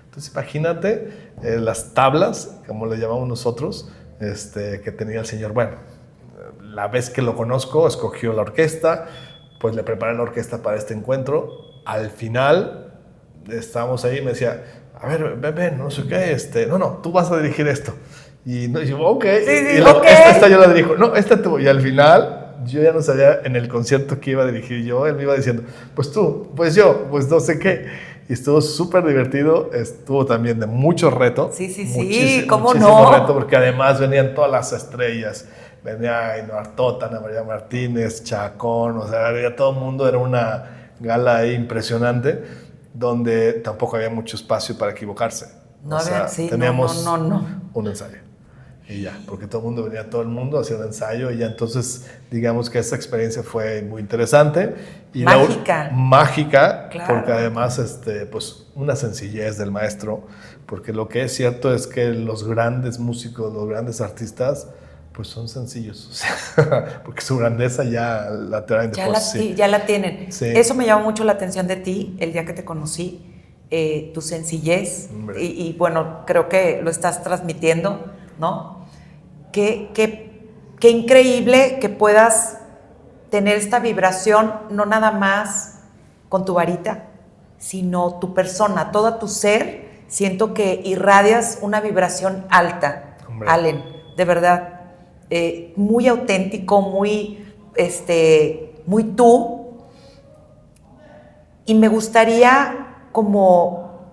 Entonces, imagínate las tablas, como le llamamos nosotros, que tenía el señor. Bueno, la vez que lo conozco, escogió la orquesta, pues le preparé la orquesta para este encuentro. Al final, estábamos ahí y me decía, a ver, ven, no sé qué, no, tú vas a dirigir esto. Y yo, ok, esta yo la dirijo. No, esta tú. Y al final, yo ya no sabía en el concierto que iba a dirigir yo. Él me iba diciendo, pues tú, pues yo, pues no sé qué. Y estuvo súper divertido. Estuvo también de mucho reto. Sí, ¿cómo muchísimo no? reto, porque además venían todas las estrellas. Venía Inoar Tota, Ana María Martínez, Chacón. O sea, había todo el mundo. Era una gala ahí impresionante, donde tampoco había mucho espacio para equivocarse. No, teníamos no. un ensayo. Y ya, porque todo el mundo hacía un ensayo y ya entonces digamos que esa experiencia fue muy interesante. Y mágica, claro. Porque además pues una sencillez del maestro, porque lo que es cierto es que los grandes músicos, los grandes artistas, pues son sencillos, o sea, porque su grandeza ya la traen de por sí. Ya la tienen. Sí. Eso me llamó mucho la atención de ti el día que te conocí, tu sencillez, y bueno, creo que lo estás transmitiendo, ¿no? Qué increíble que puedas tener esta vibración, no nada más con tu varita, sino tu persona, todo tu ser. Siento que irradias una vibración alta, Allen, de verdad, muy auténtico, muy tú. Y me gustaría como,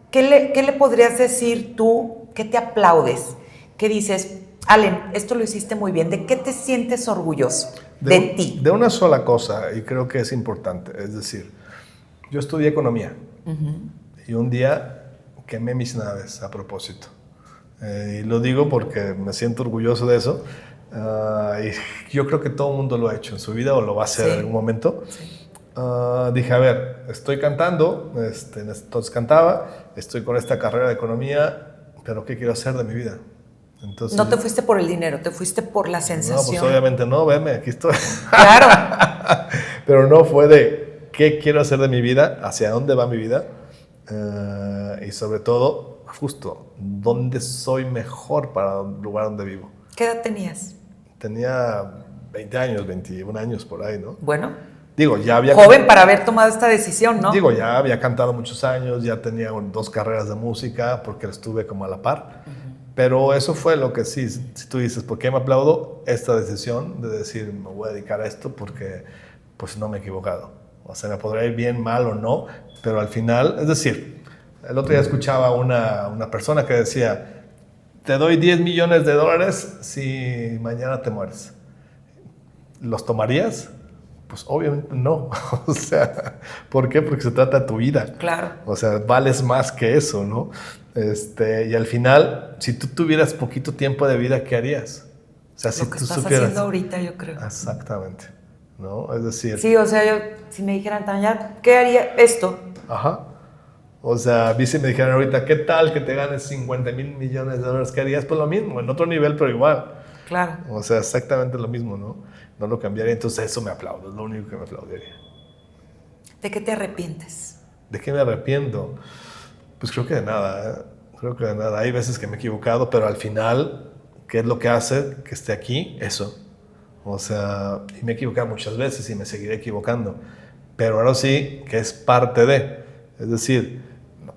¿qué le podrías decir tú? ¿Qué te aplaudes? ¿Qué dices? Allen, esto lo hiciste muy bien. ¿De qué te sientes orgulloso de ti? De una sola cosa, y creo que es importante. Es decir, yo estudié economía y un día quemé mis naves a propósito. Y lo digo porque me siento orgulloso de eso. Y yo creo que todo el mundo lo ha hecho en su vida o lo va a hacer en algún momento. Dije, a ver, estoy cantando, entonces cantaba, estoy con esta carrera de economía, pero ¿qué quiero hacer de mi vida? Entonces, no te fuiste por el dinero, te fuiste por la sensación. No, pues obviamente no, veme, aquí estoy. Claro. Pero no fue de qué quiero hacer de mi vida, hacia dónde va mi vida, y sobre todo, justo, dónde soy mejor para el lugar donde vivo. ¿Qué edad tenías? Tenía 20 años, 21 años por ahí, ¿no? Bueno, digo, ya había... joven para haber tomado esta decisión, ¿no? Digo, ya había cantado muchos años, ya tenía 2 carreras de música, porque estuve como a la par. Pero eso fue lo que sí, si tú dices, ¿por qué me aplaudo esta decisión de decir, me voy a dedicar a esto? Porque pues no me he equivocado. O sea, me podrá ir bien, mal o no, pero al final, es decir, el otro día escuchaba una persona que decía, te doy $10 millones si mañana te mueres. ¿Los tomarías? Pues obviamente no. O sea, ¿por qué? Porque se trata de tu vida. Claro. O sea, vales más que eso, ¿no? Y al final, si tú tuvieras poquito tiempo de vida, ¿qué harías? O sea, si lo que tú estás supieras... haciendo ahorita, yo creo. Exactamente, ¿no? Es decir... Sí, o sea, yo, si me dijeran, Tania, ¿qué haría esto? Ajá. O sea, a mí si me dijeran ahorita, ¿qué tal que te ganes $50 millones? ¿Qué harías? Pues lo mismo, en otro nivel, pero igual. Claro. O sea, exactamente lo mismo, ¿no? No lo cambiaría, entonces eso me aplaudo, es lo único que me aplaudiría. ¿De qué te arrepientes? ¿De qué me arrepiento? Pues creo que de nada, ¿eh? Creo que de nada. Hay veces que me he equivocado, pero al final, ¿qué es lo que hace que esté aquí? Eso. O sea, y me he equivocado muchas veces y me seguiré equivocando. Pero ahora sí, que es parte de. Es decir,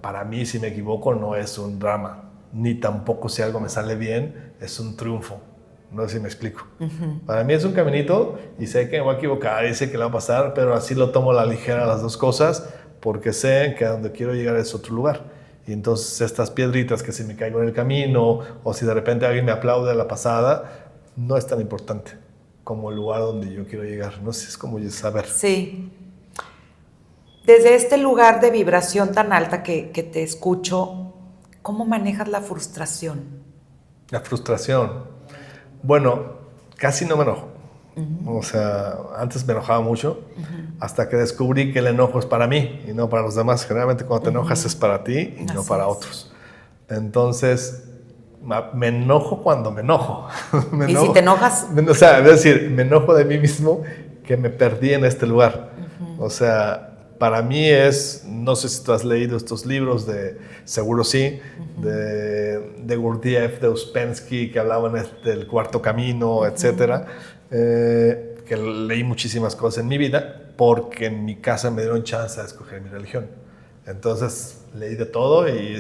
para mí si me equivoco no es un drama, ni tampoco si algo me sale bien es un triunfo. No sé si me explico. Para mí es un caminito y sé que me voy a equivocar y sé que le va a pasar, pero así lo tomo a la ligera las dos cosas porque sé que a donde quiero llegar es otro lugar. Y entonces estas piedritas que si me caigo en el camino o si de repente alguien me aplaude a la pasada, no es tan importante como el lugar donde yo quiero llegar. No sé, es como saber. Sí. Desde este lugar de vibración tan alta que te escucho, ¿cómo manejas la frustración? La frustración. Bueno, casi no me enojo. O sea, antes me enojaba mucho hasta que descubrí que el enojo es para mí y no para los demás. Generalmente cuando te enojas es para ti y no para otros. Entonces, me enojo cuando me enojo. ¿Y si te enojas? O sea, es decir, me enojo de mí mismo que me perdí en este lugar. O sea, para mí es, no sé si tú has leído estos libros de, seguro sí, de Gurdjieff, de Uspensky, que hablaban del cuarto camino, etcétera, que leí muchísimas cosas en mi vida porque en mi casa me dieron chance de escoger mi religión. Entonces leí de todo y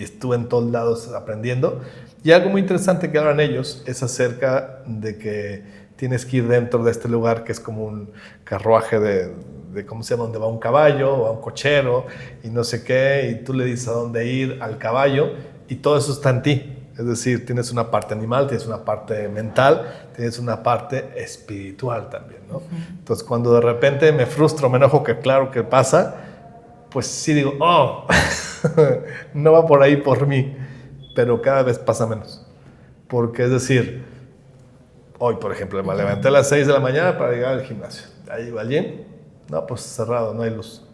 estuve en todos lados aprendiendo. Y algo muy interesante que hablan ellos es acerca de que tienes que ir dentro de este lugar que es como un carruaje de ¿cómo se llama? Donde va un caballo o a un cochero y no sé qué, y tú le dices a dónde ir al caballo y todo eso está en ti. Es decir, tienes una parte animal, tienes una parte mental, tienes una parte espiritual también, ¿no? Entonces, cuando de repente me frustro, me enojo, que claro que pasa, pues sí digo, oh, no va por ahí por mí, pero cada vez pasa menos. Porque es decir, hoy, por ejemplo, me levanté a las 6 de la mañana para llegar al gimnasio. Ahí iba al gym. No, pues cerrado, no hay luz.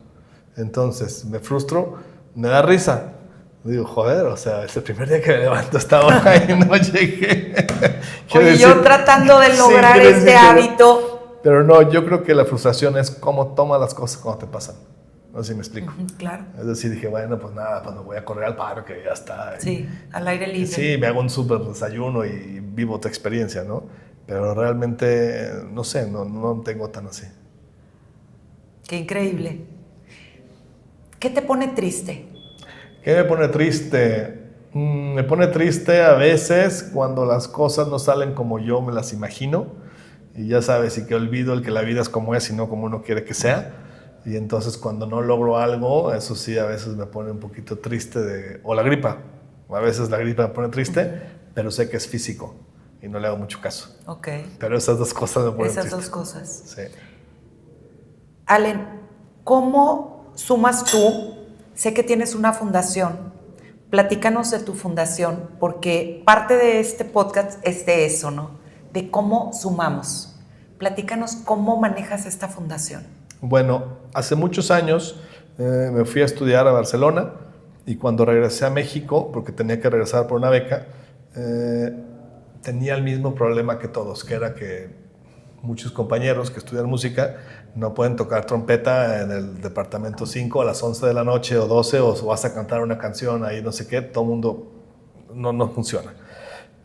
Entonces me frustro, me da risa. Digo, joder, o sea, es el primer día que me levanto hasta ahora y no llegué. Oye, yo tratando de lograr este hábito. Pero no, yo creo que la frustración es cómo tomas las cosas cuando te pasan. No sé si me explico. Claro. Es decir, dije, bueno, pues nada, pues me voy a correr al parque, ya está. Sí, al aire libre. Sí, me hago un súper desayuno y vivo tu experiencia, ¿no? Pero realmente, no sé, no tengo tan así. Qué increíble. ¿Qué te pone triste? ¿Qué me pone triste? Me pone triste a veces cuando las cosas no salen como yo me las imagino. Y ya sabes, y que olvido el que la vida es como es y no como uno quiere que sea. Y entonces cuando no logro algo, eso sí a veces me pone un poquito triste. O la gripa. A veces la gripa me pone triste, pero sé que es físico y no le hago mucho caso. Ok. Pero esas dos cosas me ponen triste. Esas dos cosas. Sí. Allen, ¿cómo sumas tú? Sé que tienes una fundación. Platícanos de tu fundación, porque parte de este podcast es de eso, ¿no? De cómo sumamos. Platícanos cómo manejas esta fundación. Bueno, hace muchos años me fui a estudiar a Barcelona y cuando regresé a México, porque tenía que regresar por una beca, tenía el mismo problema que todos, que era que muchos compañeros que estudian música no pueden tocar trompeta en el departamento 5 a las 11 de la noche o 12, o vas a cantar una canción ahí no sé qué, todo el mundo no funciona.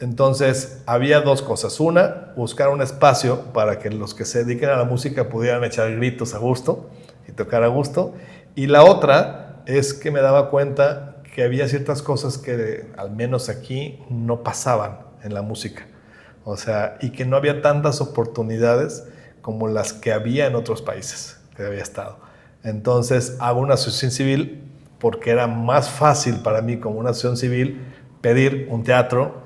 Entonces había dos cosas. Una, buscar un espacio para que los que se dediquen a la música pudieran echar gritos a gusto y tocar a gusto. Y la otra es que me daba cuenta que había ciertas cosas que al menos aquí no pasaban en la música. O sea, y que no había tantas oportunidades como las que había en otros países que había estado. Entonces hago una asociación civil porque era más fácil para mí como una asociación civil pedir un teatro,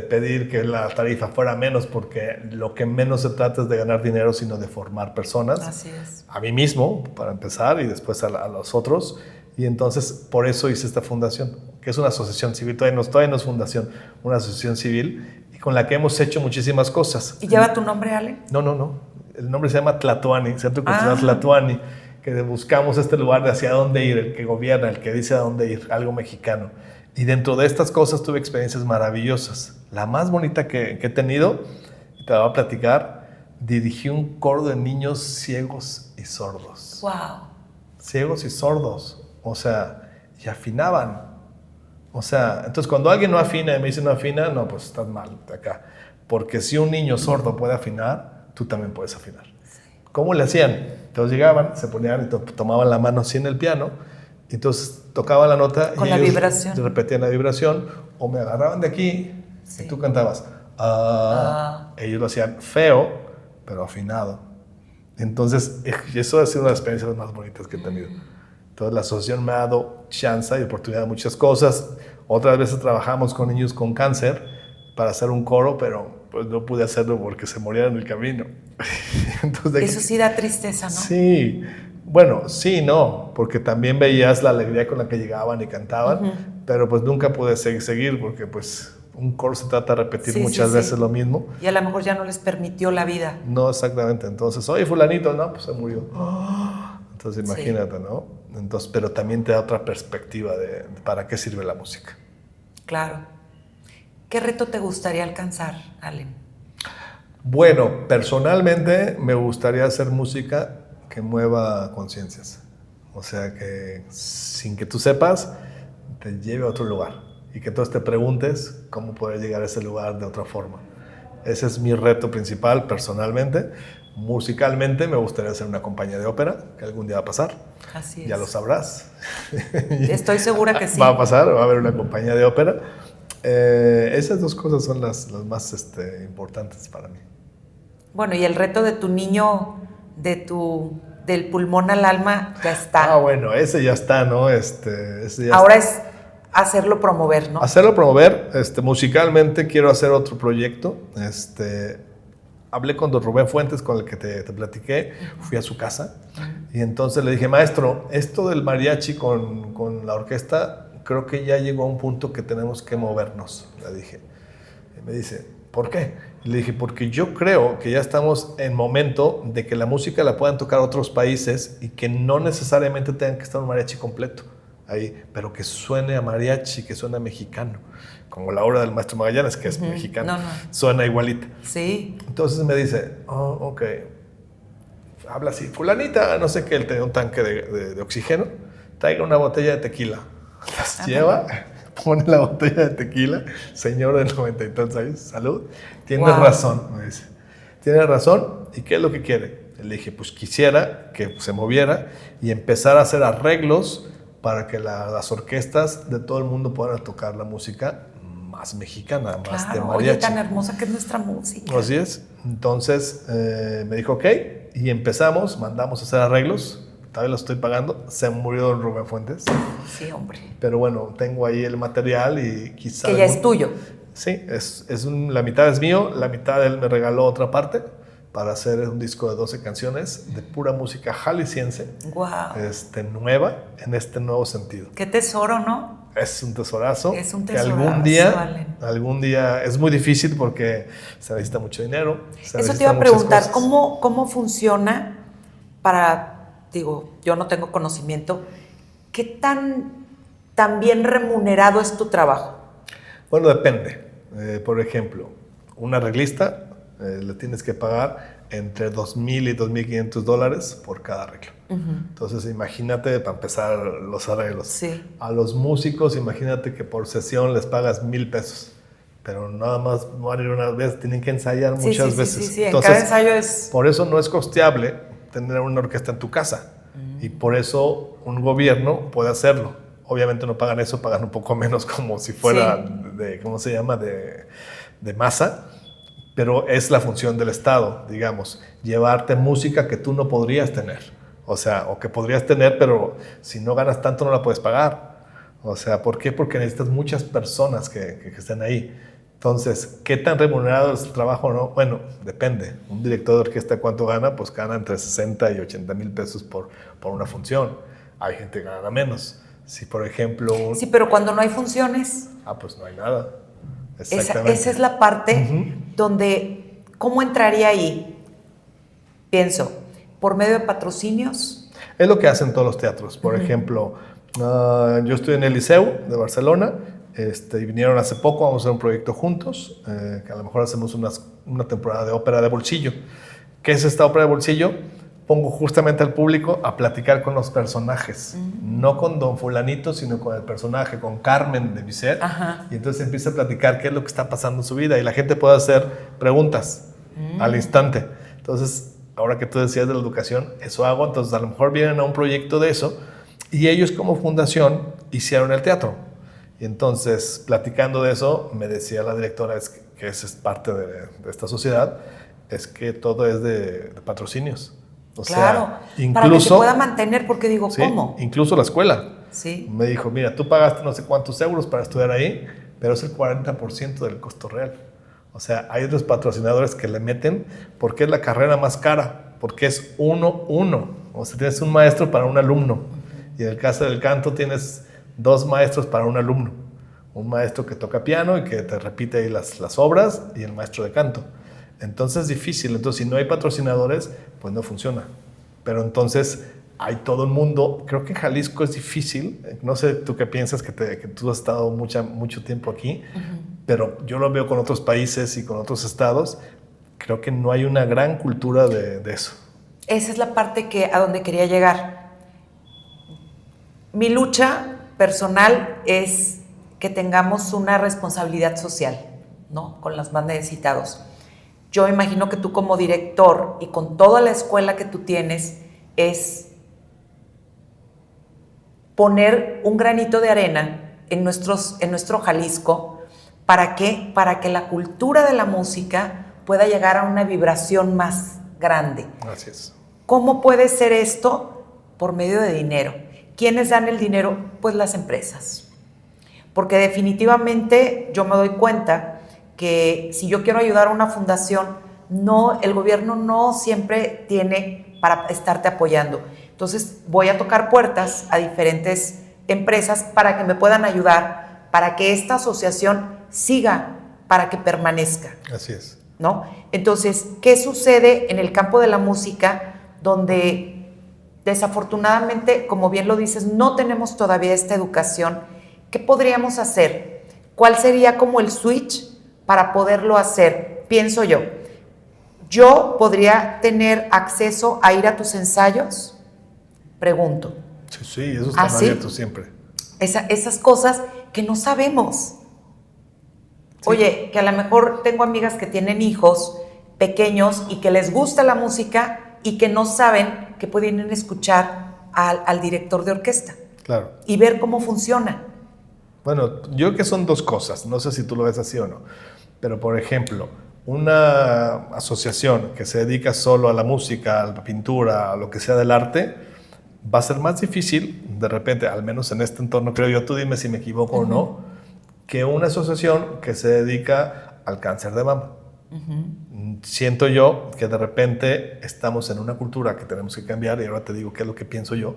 pedir que la tarifa fuera menos, porque lo que menos se trata es de ganar dinero, sino de formar personas. Así es. A mí mismo, para empezar, y después a los otros. Y entonces, por eso hice esta fundación, que es una asociación civil, todavía no es fundación, una asociación civil, y con la que hemos hecho muchísimas cosas. ¿Y lleva tu nombre, Ale? No. El nombre se llama Tlatoani, Centro Cultural Tlatoani, que buscamos este lugar de hacia dónde ir, el que gobierna, el que dice a dónde ir, algo mexicano. Y dentro de estas cosas tuve experiencias maravillosas. La más bonita que he tenido, y te la voy a platicar, dirigí un coro de niños ciegos y sordos. ¡Wow! Ciegos y sordos. O sea, y afinaban. O sea, entonces cuando alguien no afina y me dice no afina, no, pues estás mal de acá. Porque si un niño sordo puede afinar, tú también puedes afinar. Sí. ¿Cómo le hacían? Entonces llegaban, se ponían y tomaban la mano así en el piano, y entonces tocaban la nota con y la ellos vibración. Repetían la vibración, o me agarraban de aquí y tú cantabas. Ellos lo hacían feo, pero afinado. Entonces, eso ha sido una de las experiencias más bonitas que he tenido. Entonces, la asociación me ha dado chance y oportunidad de muchas cosas. Otras veces trabajamos con niños con cáncer para hacer un coro, pero pues no pude hacerlo porque se morían en el camino. Entonces, eso sí da tristeza, ¿no? Sí. Bueno, sí, no, porque también veías la alegría con la que llegaban y cantaban, pero pues nunca pude seguir porque pues un coro se trata de repetir muchas veces lo mismo. Y a lo mejor ya no les permitió la vida. No, exactamente. Entonces, oye, fulanito, no, pues se murió. Entonces, imagínate, ¿no? Entonces, pero también te da otra perspectiva de para qué sirve la música. Claro. ¿Qué reto te gustaría alcanzar, Allen? Bueno, personalmente me gustaría hacer música que mueva conciencias. O sea, que sin que tú sepas, te lleve a otro lugar. Y que entonces te preguntes cómo poder llegar a ese lugar de otra forma. Ese es mi reto principal personalmente. Musicalmente me gustaría hacer una compañía de ópera, que algún día va a pasar. Así es. Ya lo sabrás. Estoy segura que sí. Va a pasar, va a haber una compañía de ópera. Esas dos cosas son las más importantes para mí. Bueno, y el reto de tu niño, del pulmón al alma, ya está. Bueno, ese ya está, ¿no? Ese ya ahora está. Es hacerlo promover, ¿no? Hacerlo promover. Musicalmente quiero hacer otro proyecto. Hablé con don Rubén Fuentes, con el que te platiqué. Fui a su casa y entonces le dije, maestro, esto del mariachi con la orquesta, creo que ya llegó a un punto que tenemos que movernos, le dije. Y me dice, ¿por qué? Y le dije, porque yo creo que ya estamos en momento de que la música la puedan tocar otros países y que no necesariamente tengan que estar un mariachi completo ahí, pero que suene a mariachi, que suene a mexicano, como la obra del maestro Magallanes, que es mexicano, suena igualita. Sí. Entonces me dice, ok, habla así, fulanita, no sé qué, él tenía un tanque de oxígeno, traiga una botella de tequila, las lleva, pone la botella de tequila, señor de 90 y tantos años, salud, tienes razón, me dice, tienes razón, ¿y qué es lo que quiere? Le dije, pues quisiera que se moviera y empezar a hacer arreglos para que las orquestas de todo el mundo puedan tocar la música más mexicana, más de mariachi. Oye, tan hermosa que es nuestra música. Así es. Entonces me dijo, ok, y empezamos, mandamos a hacer arreglos, todavía lo estoy pagando, se murió don Rubén Fuentes. Sí, hombre. Pero bueno, tengo ahí el material y quizá... Que ya es tuyo. Sí, la mitad es mío, la mitad él me regaló otra parte para hacer un disco de 12 canciones de pura música jalisciense. Wow. Nueva, en este nuevo sentido. Qué tesoro, ¿no? es un tesorazo. Es un que tesorazo, algún día es muy difícil porque se necesita mucho dinero. Eso te iba a preguntar, ¿cómo funciona para, digo, yo no tengo conocimiento, qué tan bien remunerado es tu trabajo? Bueno, depende. Por ejemplo, un arreglista le tienes que pagar entre $2,000 y $2,500 por cada arreglo. Entonces, imagínate, para empezar, los arreglos. Sí. A los músicos, imagínate que por sesión les pagas $1,000. Pero nada más van a ir una vez, tienen que ensayar muchas veces. Sí. Entonces, en cada ensayo es... por eso no es costeable tener una orquesta en tu casa. Y por eso un gobierno puede hacerlo. Obviamente no pagan eso, pagan un poco menos como si fuera de, ¿cómo se llama?, de masa. Pero es la función del Estado, digamos, llevarte música que tú no podrías tener. O sea, o que podrías tener, pero si no ganas tanto no la puedes pagar. O sea, ¿por qué? Porque necesitas muchas personas que estén ahí. Entonces, ¿qué tan remunerado es el trabajo o no? Bueno, depende. Un director de orquesta, ¿cuánto gana? Pues gana entre 60 y 80 mil pesos por una función. Hay gente que gana menos. Si, por ejemplo... Sí, pero cuando no hay funciones... pues no hay nada. Exactamente. Esa es la parte donde... ¿Cómo entraría ahí? Pienso, ¿por medio de patrocinios? Es lo que hacen todos los teatros. Por ejemplo, yo estoy en el Liceu de Barcelona, y vinieron hace poco, vamos a hacer un proyecto juntos, que a lo mejor hacemos una temporada de ópera de bolsillo. ¿Qué es esta ópera de bolsillo? Pongo justamente al público a platicar con los personajes, no con don fulanito, sino con el personaje, con Carmen de Bizet, y entonces empieza a platicar qué es lo que está pasando en su vida, y la gente puede hacer preguntas al instante. Entonces, ahora que tú decías de la educación, eso hago. Entonces, a lo mejor vienen a un proyecto de eso y ellos como fundación hicieron el teatro. Y entonces, platicando de eso, me decía la directora, que esa es parte de esta sociedad, es que todo es de patrocinios. O sea, incluso, para que se pueda mantener, porque digo, sí, ¿cómo? Incluso la escuela. Sí. Me dijo, mira, tú pagaste no sé cuántos euros para estudiar ahí, pero es el 40% del costo real. O sea, hay otros patrocinadores que le meten porque es la carrera más cara, porque es 1-1. O sea, tienes un maestro para un alumno. Y en el caso del canto tienes 2 maestros para un alumno. Un maestro que toca piano y que te repite ahí las obras, y el maestro de canto. Entonces es difícil. Entonces, si no hay patrocinadores, pues no funciona. Pero entonces hay todo el mundo. Creo que en Jalisco es difícil. No sé tú qué piensas, que tú has estado mucho tiempo aquí, pero yo lo veo con otros países y con otros estados. Creo que no hay una gran cultura de eso. Esa es la parte a donde quería llegar. Mi lucha personal es que tengamos una responsabilidad social, ¿no?, con los más necesitados. Yo imagino que tú como director y con toda la escuela que tú tienes es poner un granito de arena en nuestro Jalisco. ¿Para qué? Para que la cultura de la música pueda llegar a una vibración más grande. Gracias. ¿Cómo puede ser esto? Por medio de dinero. ¿Quiénes dan el dinero? Pues las empresas. Porque definitivamente yo me doy cuenta que si yo quiero ayudar a una fundación, el gobierno no siempre tiene para estarte apoyando. Entonces voy a tocar puertas a diferentes empresas para que me puedan ayudar, para que esta asociación siga, para que permanezca. Así es. ¿No? Entonces, ¿qué sucede en el campo de la música, donde desafortunadamente, como bien lo dices, no tenemos todavía esta educación? ¿Qué podríamos hacer? ¿Cuál sería como el switch para poderlo hacer? Pienso yo podría tener acceso a ir a tus ensayos. Pregunto. Sí, eso está abierto siempre. Esas cosas que no sabemos. Sí. Oye, que a lo mejor tengo amigas que tienen hijos pequeños y que les gusta la música y que no saben que pueden ir a escuchar al director de orquesta. Claro. Y ver cómo funciona. Bueno, yo creo que son 2 cosas. No sé si tú lo ves así o no. Pero, por ejemplo, una asociación que se dedica solo a la música, a la pintura, a lo que sea del arte, va a ser más difícil, de repente, al menos en este entorno, creo yo, tú dime si me equivoco o no, que una asociación que se dedica al cáncer de mama. Siento yo que de repente estamos en una cultura que tenemos que cambiar, y ahora te digo qué es lo que pienso yo.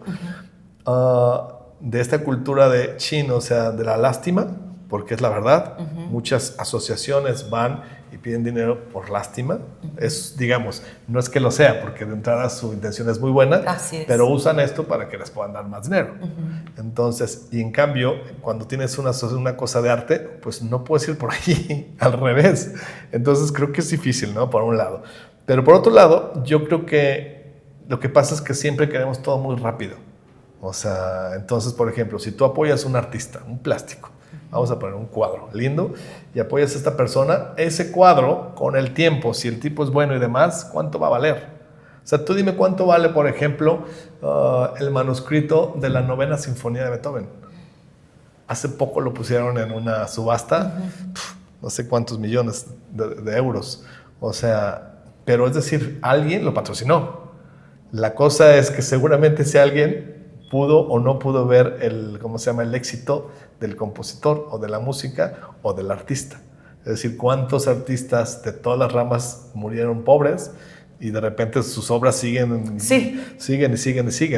de esta cultura de chin, o sea, de la lástima, porque es la verdad. Muchas asociaciones van y piden dinero por lástima. Es, digamos, no es que lo sea, porque de entrada su intención es muy buena, pero usan esto para que les puedan dar más dinero. Entonces, y en cambio, cuando tienes una cosa de arte, pues no puedes ir por ahí, al revés. Entonces, creo que es difícil, ¿no? Por un lado. Pero por otro lado, yo creo que lo que pasa es que siempre queremos todo muy rápido. O sea, entonces, por ejemplo, si tú apoyas a un artista, un plástico, vamos a poner un cuadro lindo, y apoyas a esta persona, ese cuadro, con el tiempo, si el tipo es bueno y demás, ¿cuánto va a valer? O sea, tú dime cuánto vale, por ejemplo, el manuscrito de la 9ª Sinfonía de Beethoven. Hace poco lo pusieron en una subasta, no sé cuántos millones de euros. O sea, pero es decir, alguien lo patrocinó. La cosa es que seguramente ese alguien pudo o no pudo ver el éxito del compositor o de la música o del artista. Es decir, cuántos artistas de todas las ramas murieron pobres y de repente sus obras siguen,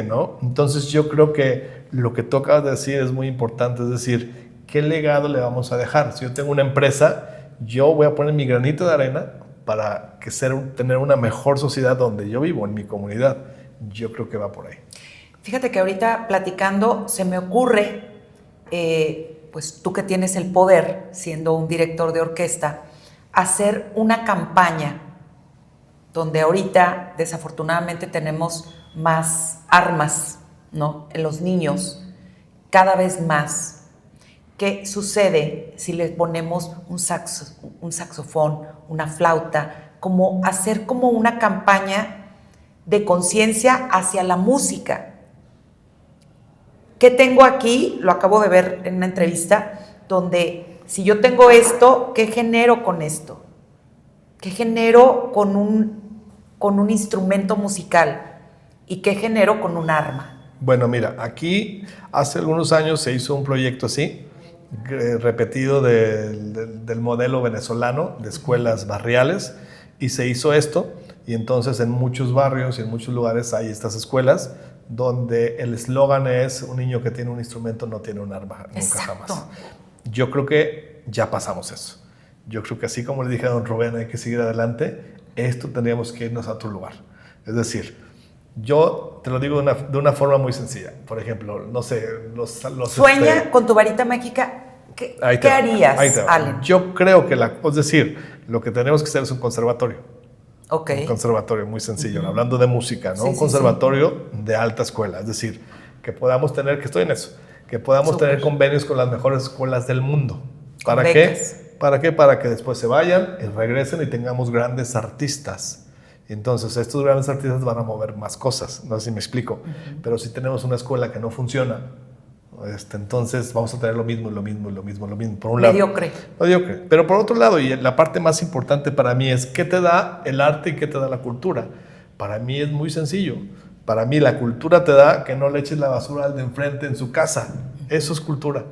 ¿no? Entonces yo creo que lo que tú acabas de decir es muy importante, es decir, ¿qué legado le vamos a dejar? Si yo tengo una empresa, yo voy a poner mi granito de arena para tener una mejor sociedad donde yo vivo, en mi comunidad. Yo creo que va por ahí. Fíjate que ahorita platicando se me ocurre, pues tú que tienes el poder, siendo un director de orquesta, hacer una campaña donde ahorita desafortunadamente tenemos más armas, ¿no? En los niños, cada vez más. ¿Qué sucede si les ponemos un saxofón, una flauta? Como hacer como una campaña de conciencia hacia la música. ¿Qué tengo aquí? Lo acabo de ver en una entrevista, donde si yo tengo esto, ¿qué genero con esto? ¿Qué genero con un instrumento musical? ¿Y qué genero con un arma? Bueno, mira, aquí hace algunos años se hizo un proyecto así, repetido del modelo venezolano de escuelas barriales, y se hizo esto, y entonces en muchos barrios y en muchos lugares hay estas escuelas donde el eslogan es: un niño que tiene un instrumento no tiene un arma nunca jamás. Yo creo que ya pasamos eso. Yo creo que así como le dije a don Rubén, hay que seguir adelante, esto tendríamos que irnos a otro lugar. Es decir, yo te lo digo de una forma muy sencilla. Por ejemplo, no sé, Sueña con tu varita mágica. ¿Qué harías, Allen? Yo creo que es decir, lo que tenemos que hacer es un conservatorio. Okay. Un conservatorio muy sencillo, hablando de música, ¿no? Un conservatorio de alta escuela, es decir, que podamos tener, que estoy en eso, que podamos tener convenios con las mejores escuelas del mundo. ¿Para qué? ¿Para qué? Para que después se vayan y regresen y tengamos grandes artistas. Entonces, estos grandes artistas van a mover más cosas, no sé si me explico, pero si tenemos una escuela que no funciona, entonces vamos a tener lo mismo, por un lado. Mediocre. Pero por otro lado, y la parte más importante para mí es ¿qué te da el arte y qué te da la cultura? Para mí es muy sencillo. Para mí la cultura te da que no le eches la basura al de enfrente en su casa. Eso es cultura.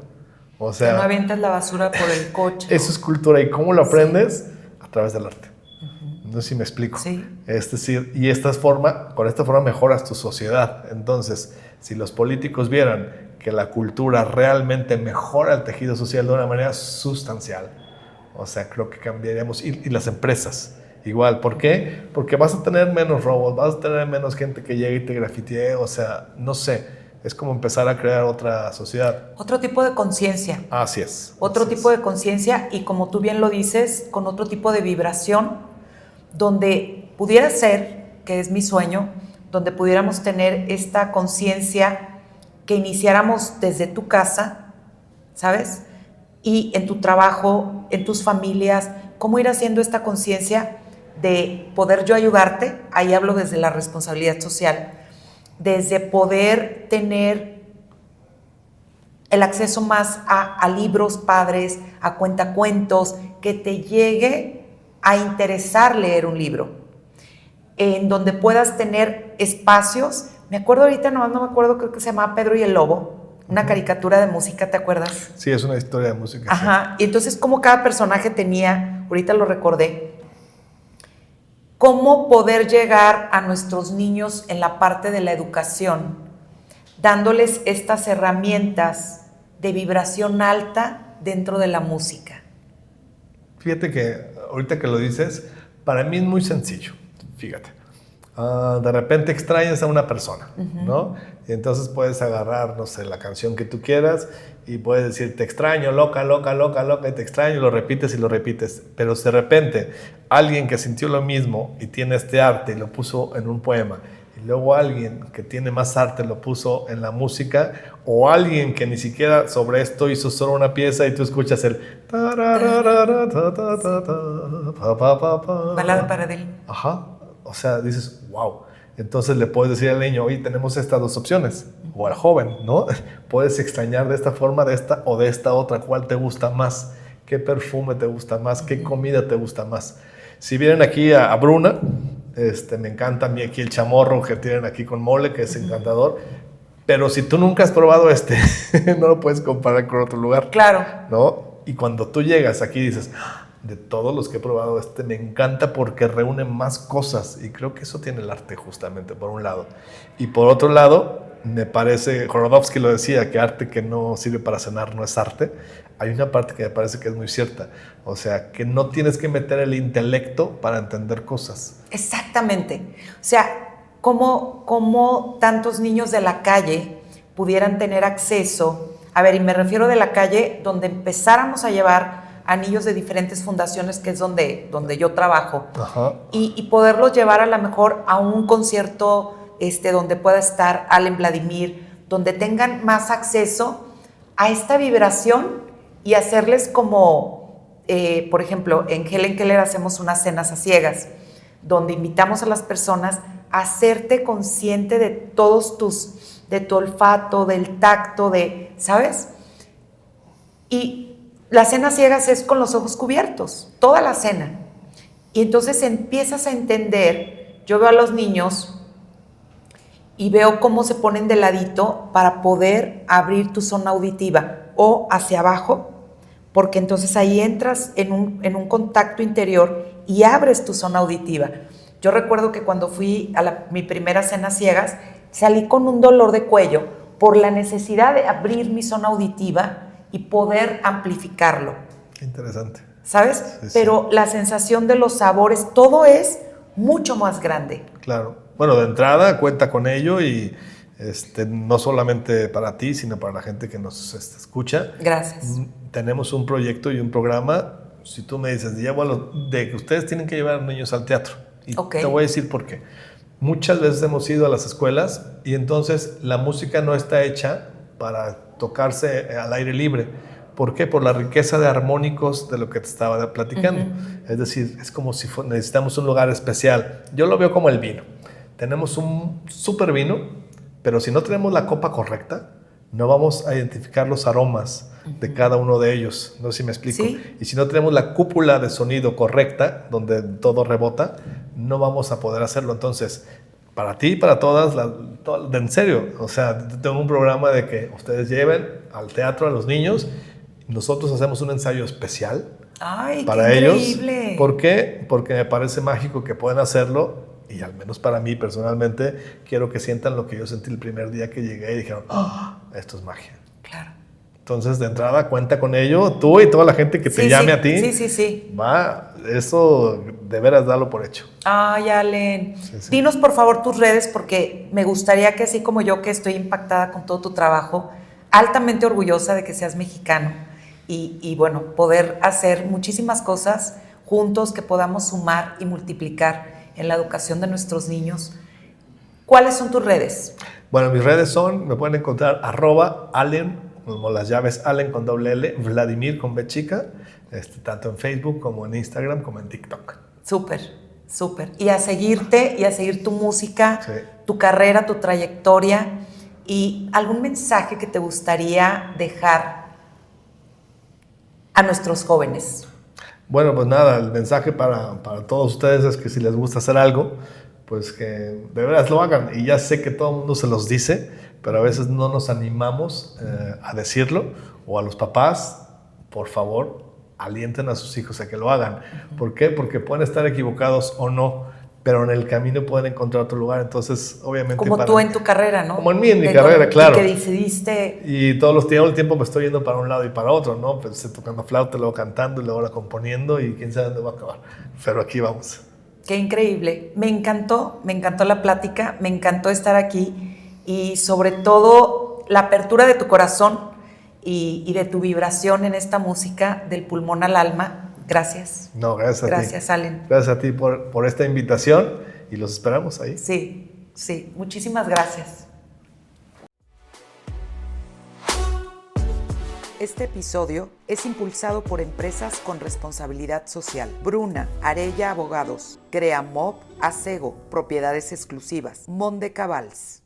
O sea, que no avientas la basura por el coche. Eso es cultura. ¿Y cómo lo aprendes? A través del arte. No sé si me explico. Sí. Es decir, y con esta forma mejoras tu sociedad. Entonces, si los políticos vieran que la cultura realmente mejora el tejido social de una manera sustancial, o sea, creo que cambiaríamos. Y las empresas, igual. ¿Por qué? Porque vas a tener menos robos, vas a tener menos gente que llegue y te grafitee, o sea, no sé. Es como empezar a crear otra sociedad. Otro tipo de conciencia. Así es. Otro tipo de conciencia y, como tú bien lo dices, con otro tipo de vibración, donde pudiera ser, que es mi sueño, donde pudiéramos tener esta conciencia que iniciáramos desde tu casa, ¿sabes? Y en tu trabajo, en tus familias, cómo ir haciendo esta conciencia de poder yo ayudarte, ahí hablo desde la responsabilidad social, desde poder tener el acceso más a libros padres, a cuentacuentos, que te llegue a interesar leer un libro, en donde puedas tener espacios. Me acuerdo ahorita, no me acuerdo, creo que se llamaba Pedro y el Lobo, una caricatura de música, ¿te acuerdas? Sí, es una historia de música. Ajá, sí. Y entonces como cada personaje tenía, ahorita lo recordé, cómo poder llegar a nuestros niños en la parte de la educación, dándoles estas herramientas de vibración alta dentro de la música? Fíjate que ahorita que lo dices, para mí es muy sencillo, fíjate. De repente extrañas a una persona, ¿no? Y entonces puedes agarrar, no sé, la canción que tú quieras y puedes decir, te extraño, loca, loca, loca, loca, y te extraño, y lo repites. Pero si de repente alguien que sintió lo mismo y tiene este arte y lo puso en un poema, y luego alguien que tiene más arte lo puso en la música, o alguien que ni siquiera sobre esto hizo solo una pieza y tú escuchas el Balada para Adele. Ajá. O sea, dices, wow. Entonces le puedes decir al niño, oye, tenemos estas dos opciones. O al joven, ¿no? Puedes extrañar de esta forma, de esta o de esta otra. ¿Cuál te gusta más? ¿Qué perfume te gusta más? ¿Qué comida te gusta más? Si vienen aquí a Bruna, me encanta a mí aquí el chamorro que tienen aquí con mole, que es encantador. Pero si tú nunca has probado no lo puedes comparar con otro lugar. Claro. ¿No? Y cuando tú llegas aquí dices, de todos los que he probado, me encanta porque reúne más cosas. Y creo que eso tiene el arte justamente, por un lado. Y por otro lado, me parece, Jorodowski lo decía, que arte que no sirve para cenar no es arte. Hay una parte que me parece que es muy cierta. O sea, que no tienes que meter el intelecto para entender cosas. Exactamente. O sea, ¿cómo tantos niños de la calle pudieran tener acceso? A ver, y me refiero de la calle donde empezáramos a llevar a niños de diferentes fundaciones, que es donde yo trabajo, y poderlos llevar a lo mejor a un concierto donde pueda estar Allen Vladimir, donde tengan más acceso a esta vibración y hacerles como, por ejemplo, en Helen Keller hacemos unas cenas a ciegas, donde invitamos a las personas a hacerte consciente de todos de tu olfato, del tacto, ¿sabes? Y la cena ciegas es con los ojos cubiertos, toda la cena. Y entonces empiezas a entender, yo veo a los niños y veo cómo se ponen de ladito para poder abrir tu zona auditiva o hacia abajo, porque entonces ahí entras en un contacto interior y abres tu zona auditiva. Yo recuerdo que cuando fui a mi primera cena ciegas, salí con un dolor de cuello por la necesidad de abrir mi zona auditiva y poder amplificarlo. Interesante. ¿Sabes? Sí, pero sí. La sensación de los sabores, todo es mucho más grande. Claro. Bueno, de entrada cuenta con ello y no solamente para ti, sino para la gente que nos escucha. Gracias. Tenemos un proyecto y un programa. Si tú me dices, de que ustedes tienen que llevar a los niños al teatro. Y te voy a decir por qué. Muchas veces hemos ido a las escuelas y entonces la música no está hecha para tocarse al aire libre. ¿Por qué? Por la riqueza de armónicos de lo que te estaba platicando. Es decir, es como si necesitamos un lugar especial. Yo lo veo como el vino. Tenemos un súper vino, pero si no tenemos la copa correcta, no vamos a identificar los aromas de cada uno de ellos. No sé si me explico. ¿Sí? Y si no tenemos la cúpula de sonido correcta, donde todo rebota, no vamos a poder hacerlo. Entonces, para ti y para todas, en serio, o sea, tengo un programa de que ustedes lleven al teatro a los niños, nosotros hacemos un ensayo especial. ¡Ay, para qué ellos. increíble! ¿Por qué? Porque me parece mágico que puedan hacerlo y al menos para mí personalmente quiero que sientan lo que yo sentí el primer día que llegué y dijeron, ¡oh, esto es magia! Claro. Entonces, de entrada, cuenta con ello, tú y toda la gente que te llame a ti. Sí. Va, eso de veras dalo por hecho. Ay, Allen. Sí. Dinos, por favor, tus redes, porque me gustaría que así como yo, que estoy impactada con todo tu trabajo, altamente orgullosa de que seas mexicano y bueno, poder hacer muchísimas cosas juntos que podamos sumar y multiplicar en la educación de nuestros niños. ¿Cuáles son tus redes? Bueno, mis redes me pueden encontrar @Allen, como las llaves Allen con doble L, Vladimir con B chica, tanto en Facebook como en Instagram como en TikTok. Súper. Y a seguirte y a seguir tu música, tu carrera, tu trayectoria y algún mensaje que te gustaría dejar a nuestros jóvenes. Bueno, pues nada, el mensaje para todos ustedes es que si les gusta hacer algo, pues que de veras lo hagan. Y ya sé que todo el mundo se los dice, pero a veces no nos animamos a decirlo. O a los papás, por favor, alienten a sus hijos a que lo hagan. ¿Por qué? Porque pueden estar equivocados o no, pero en el camino pueden encontrar otro lugar. Entonces, obviamente... Como tú en tu carrera, ¿no? Como en mí, en mi carrera, claro. Que decidiste... Y todo el tiempo me estoy yendo para un lado y para otro, ¿no? Pues tocando flauta, luego cantando, y luego la componiendo, y quién sabe dónde va a acabar. Pero aquí vamos. Qué increíble. Me encantó la plática, me encantó estar aquí y sobre todo la apertura de tu corazón y de tu vibración en esta música del pulmón al alma. Gracias. No, gracias a ti. Gracias, Allen. Gracias a ti por esta invitación y los esperamos ahí. Sí, sí. Muchísimas gracias. Este episodio es impulsado por empresas con responsabilidad social. Bruna, Arella Abogados, Creamob, Asego, Propiedades Exclusivas, Monde Cabals.